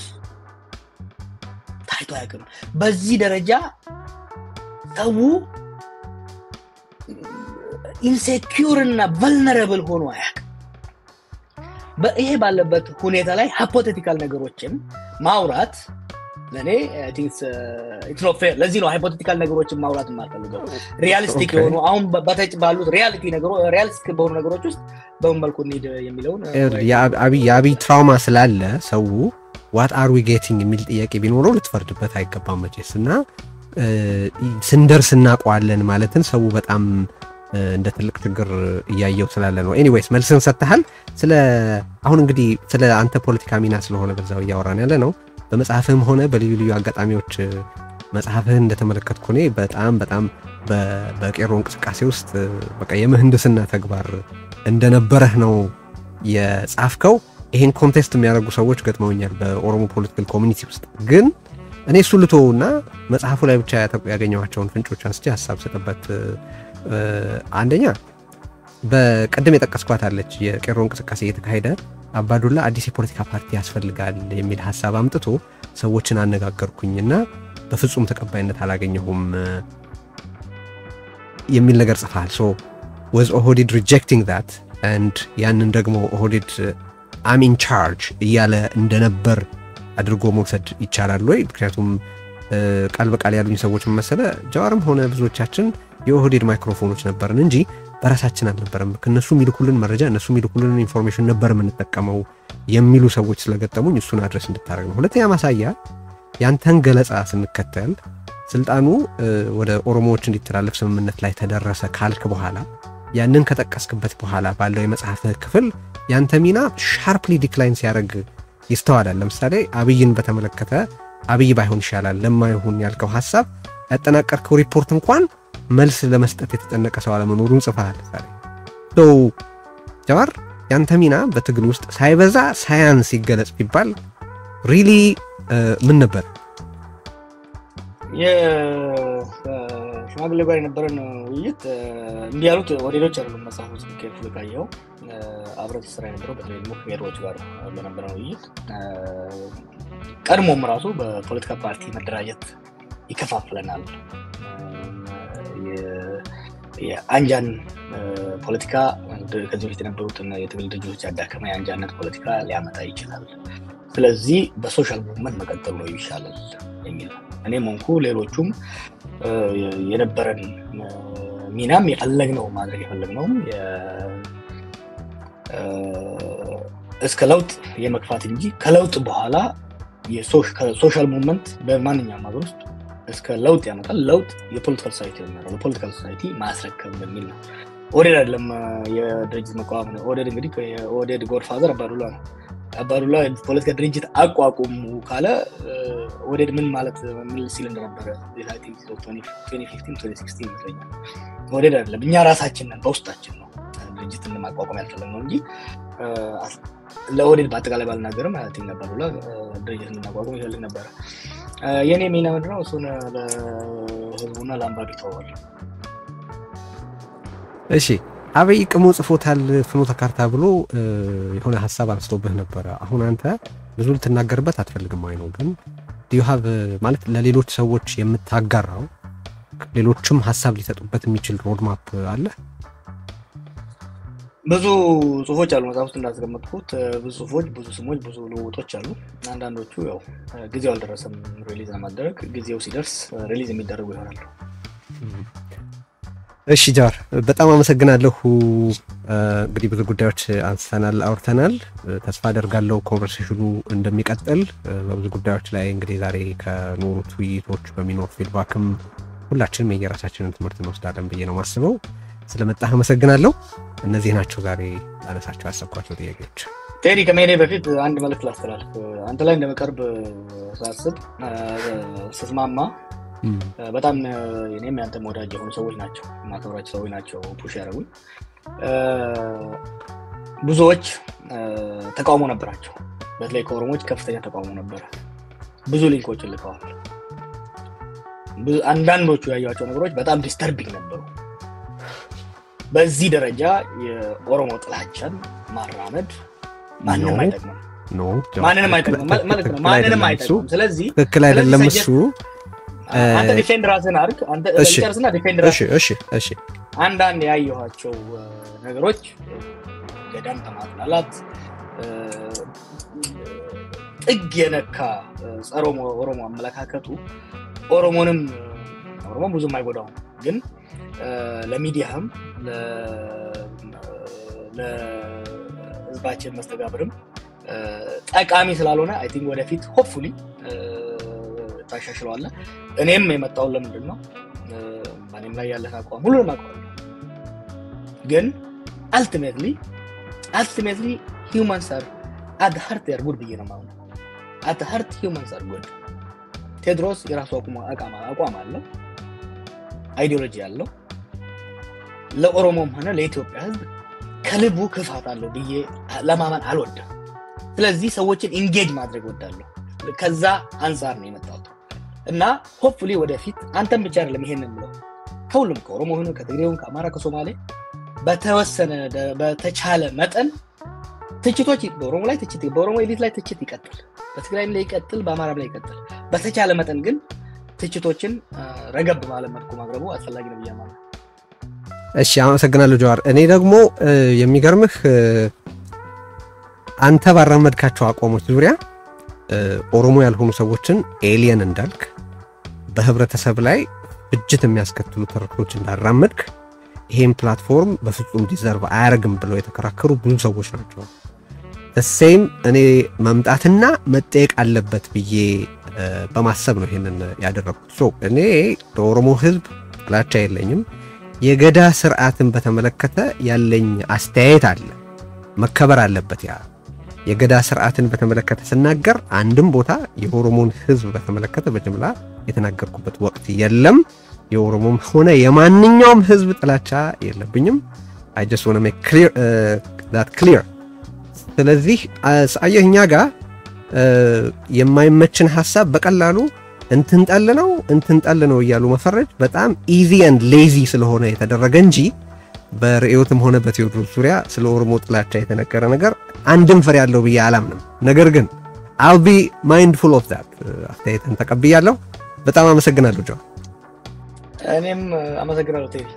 ታይቶ ያቀም በዚህ ደረጃ ሰው ኢንሴኪዩር እና ቨልነራብል ሆኖ አያውቅም በይሄ ባለበት ሁኔታ ላይ ሃይፖቴቲካል ነገሮችን ማውራት ለኔ አይ ቲንክ ኢትስ ኖት ፌር ለዚህ ነው ሃይፖቴቲካል ነገሮችን ማውራት የማልፈልገው ሪያሊስቲክ የሆኑ አሁን በተጭ ባሉት ሪያሊቲ ነገሮች ሪያሊስቲክ በሆኑ ነገሮች ውስጥ በመልኩ እንሂድ የሚለውን የአብይ ትራውማ ስላለ ሰው what are we getting የሚል ጥያቄ ቢኖረው ልትፈርድበት አይገባም መቼስና ስንደርስና ቋለን ማለትን ሰው በጣም እንደ ትልቅ ችግር እያየው ስላለ ነው ኤኒዌይስ መልስን ሰጥተሃል ስለ አሁን እንግዲህ ስለ አንተ ፖለቲካ ሚና ስለሆነ በዛው ያወራን ያለ ነው በመጽሐፍም ሆነ በልዩ ልዩ አጋጣሚዎች መጽሐፍህን እንደተመለከትኩ እኔ በጣም በቄሮ እንቅስቃሴ ውስጥ በቃ የምህንድስና ተግባር እንደነበረህ ነው የጻፍከው ይሄን ኮንቴስት የሚያደርጉ ሰዎች ገጥመውኛል በኦሮሞ ፖለቲካል ኮሚኒቲ ውስጥ ግን እኔ ሱልቶውና መጽሐፉ ላይ ብቻ ያገኘዋቸውን ፍንጮች አንስቼ ሐሳብ ሰጥበት አንደኛ በቀደም የጠቀስኳት አለች የቄሮ እንቅስቃሴ እየተካሄደ አባዱላ አዲስ የፖለቲካ ፓርቲ ያስፈልጋል የሚል ሐሳብ አምጥቶ ሰዎችን አነጋገርኩኝና በፍጹም ተቀባይነት አላገኘሁም የሚል ነገር ጽፋል so was OHDD rejecting that and ያንን ደግሞ OHDD I'm in charge እያለ እንደነበር አድርጎ መውሰድ ይቻላል ወይ ምክንያቱም ቃል በቃል ያሉኝ ሰዎች መሰለ ጃዋርም ሆነ ብዙዎቻችን የኦህዴድ ማይክሮፎኖች ነበርን እንጂ በራሳችን አልነበረም ከነሱ የሚልኩልን መረጃ እነሱ የሚልኩልን ኢንፎርሜሽን ነበር የምንጠቀመው የሚሉ ሰዎች ስለገጠሙኝ እሱን አድረስ እንድታረግ ነው። ሁለተኛ ማሳያ ያንተን ገለጻ ስንከተል ስልጣኑ ወደ ኦሮሞዎች እንዲተላለፍ ስምምነት ላይ ተደረሰ ካልክ በኋላ ያንን ከጠቀስክበት በኋላ ባለው የመጽሐፍ ክፍል ያንተ ሚና ሻርፕሊ ዲክላይን ሲያደርግ ይስተዋላል። ለምሳሌ አብይን በተመለከተ አብይ ባይሆን ይሻላል ለማይሆን ያልከው ሐሳብ ያጠናቀርከው ሪፖርት እንኳን መልስ ለመስጠት የተጠነቀ ሰው አለመኖሩን ጽፈሃል። ጃዋር ያንተ ሚና በትግል ውስጥ ሳይበዛ ሳያንስ ይገለጽ ቢባል ሪሊ ምን ነበር? የሽማግሌ ጋር የነበረን ውይይት እንዲህ ያሉት ወዴዶች አይደሉም። መጽሐፍ ውስጥ ከፍል ካየው አብረት ስራ የነበረው በተለይ ከሄሮች ጋር በነበረው ውይይት ቀድሞም ራሱ በፖለቲካ ፓርቲ መደራጀት ይከፋፍለናል። የአንጃን ፖለቲካ ከዚህ በፊት የነበሩትን የትግል ድርጅቶች ያዳከመ የአንጃነት ፖለቲካ ሊያመጣ ይችላል። ስለዚህ በሶሻል ሙቭመንት መቀጠል ነው ይሻላል የሚል እኔም ሆንኩ ሌሎቹም የነበረን ሚናም የፈለግነው ማድረግ የፈለግነው እስከ ለውጥ የመግፋት እንጂ ከለውጥ በኋላ የሶሻል ሙቭመንት በማንኛውም ሀገር ውስጥ እስከ ለውጥ ያመጣል ለውጥ የፖለቲካል ሶሳይቲ ነው ለፖለቲካል ሶሳይቲ ማስረከብ በሚል ነው። ኦህዴድ አይደለም የድርጅት መቋቋም ነው። ኦህዴድ እንግዲህ ኦህዴድ ጎድፋዘር አባዱላ ነው። አባዱላ ፖለቲካ ድርጅት አቋቁሙ ካለ ኦህዴድ ምን ማለት ምን ሲል እንደነበረ ዲሳይቲ 2015 2016 ይመስለኛል። ኦህዴድ አይደለም እኛ ራሳችን ነን በውስጣችን ነው ድርጅትን ማቋቋም ያልፈለግነው እንጂ ለኦህዴድ በአጠቃላይ ባልናገርም አያቲኝ አባዱላ ድርጅትን ማቋቋም ይፈልግ ነበር። የኔ ሚና ምንድነው? እሱን ለህዝቡና ለአምባዱ ተዋል። እሺ አብይ ቅሙ ጽፎታል ፍኖተ ካርታ ብሎ የሆነ ሐሳብ አንስቶብህ ነበር። አሁን አንተ ብዙ ልትናገርበት አትፈልግም አይነው ግን do you have ማለት ለሌሎች ሰዎች የምታጋራው ሌሎችም ሐሳብ ሊሰጡበት የሚችል ሮድ ማፕ አለ? ብዙ ጽሁፎች አሉ መጽሐፍ ውስጥ እንዳስቀመጥኩት ብዙ ጽሁፎች ብዙ ስሞች ብዙ ልውጦች አሉ። አንዳንዶቹ ያው ጊዜው አልደረሰም ሪሊዝ ለማድረግ ጊዜው ሲደርስ ሪሊዝ የሚደረጉ ይሆናል። እሺ ጃዋር በጣም አመሰግናለሁ። እንግዲህ ብዙ ጉዳዮች አንስተናል አውርተናል። ተስፋ አደርጋለሁ ኮንቨርሴሽኑ እንደሚቀጥል በብዙ ጉዳዮች ላይ እንግዲህ ዛሬ ከኖሩት ውይይቶች በሚኖር ፊድባክም ሁላችንም የየራሳችንን ትምህርት እንወስዳለን ብዬ ነው ማስበው። ስለመጣህ አመሰግናለሁ። እነዚህ ናቸው ዛሬ አነሳቸው ያሰብኳቸው ጥያቄዎች። ቴዲ ከመሄዴ በፊት አንድ መልእክት ላስተላልፍ። አንተ ላይ እንደመቀርብ ሳስብ ስስማማ በጣም እኔም ያንተም ወዳጅ የሆኑ ሰዎች ናቸው ማከብራቸው ሰዎች ናቸው ፑሽ ያደረጉኝ። ብዙዎች ተቃውሞ ነበራቸው። በተለይ ከኦሮሞዎች ከፍተኛ ተቃውሞ ነበር። ብዙ ሊንኮችን ልከዋል። አንዳንዶቹ ያያቸው ነገሮች በጣም ዲስተርቢንግ ነበሩ። በዚህ ደረጃ የኦሮሞ ጥላቻን ማራመድ ማንንም አይጠቅምም። ማንንም አይጠቅምም ማለት ነው። ማንንም አይጠቅምም። ስለዚህ ትክክል አይደለም እሱ። አንተ ዲፌንድ ራስህን አድርግ። አንተ ጨርስና ዲፌንድ ራስህ። እሺ አንዳንድ ያየኋቸው ነገሮች ገዳም ተማጥላላት ጥግ የነካ ጸረ ኦሮሞ አመለካከቱ ኦሮሞ ብዙም አይጎዳውም ግን ለሚዲያም ለህዝባችን መስተጋብርም ጠቃሚ ስላልሆነ አይ ቲንክ ወደፊት ሆፕፉሊ ታሻሽለዋል። እኔም የመጣው ለምንድን ነው ማንም ላይ ያለ አቋም ሁሉንም አቋም ግን ultimately humans are at the heart they are good ብዬ ነው ማለት at the heart humans are good። ቴድሮስ የራሱ አቋም አለው አይዲዮሎጂ አለው። ለኦሮሞም ሆነ ለኢትዮጵያ ህዝብ ከልቡ ክፋት አለው ብዬ ለማመን አልወድም። ስለዚህ ሰዎችን ኢንጌጅ ማድረግ ወዳለሁ። ከዛ አንፃር ነው የመጣው እና ሆፕፉሊ ወደፊት አንተም ብቻ አይደለም ይሄንን ነው ከሁሉም ከኦሮሞ ሆነ ከትግሬው ከአማራ ከሶማሌ በተወሰነ በተቻለ መጠን ትችቶች በኦሮሞ ላይ ትችት በኦሮሞ ኤሊት ላይ ትችት ይቀጥል፣ በትግራይም ላይ ይቀጥል፣ በአማራም ላይ ይቀጥል። በተቻለ መጠን ግን ትችቶችን ረገብ ማለት መልኩ ማቅረቡ አስፈላጊ ነው ብዬ ማለት። እሺ አመሰግናለሁ ጃዋር። እኔ ደግሞ የሚገርምህ አንተ ባራመድካቸው አቋሞች ዙሪያ ኦሮሞ ያልሆኑ ሰዎችን ኤሊየን እንዳልክ በህብረተሰብ ላይ ፍጅት የሚያስከትሉ ተረክቶች እንዳራመድክ ይሄን ፕላትፎርም በፍጹም ዲዘርቭ አያረግም ብለው የተከራከሩ ብዙ ሰዎች ናቸው። ተሰም እኔ መምጣትና መጠየቅ አለበት ብዬ በማሰብ ነው ይሄንን ያደረኩት። እኔ ለኦሮሞ ህዝብ ጥላቻ የለኝም። የገዳ ስርዓትን በተመለከተ ያለኝ አስተያየት አለ፣ መከበር አለበት። ያ የገዳ ስርዓትን በተመለከተ ስናገር አንድም ቦታ የኦሮሞን ህዝብ በተመለከተ በጅምላ የተናገርኩበት ወቅት የለም። የኦሮሞም ሆነ የማንኛውም ህዝብ ጥላቻ የለብኝም። I just want to make that clear። ስለዚህ አየህኛ ጋር የማይመችን ሐሳብ በቀላሉ እንትን ጠል ነው እያሉ መፈረጅ በጣም ኢዚ ኤንድ ሌዚ ስለሆነ የተደረገ እንጂ በርዕዮትም ሆነ በቴዎድሮስ ዙሪያ ስለ ኦሮሞ ጥላቻ የተነገረ ነገር አንድም ፍሬ ያለው ብዬ አላምንም። ነገር ግን I'll be mindful of that። አስተያየትን ተቀብያለሁ። በጣም አመሰግናለሁ ጆ። እኔም አመሰግናለሁ ቴዲ።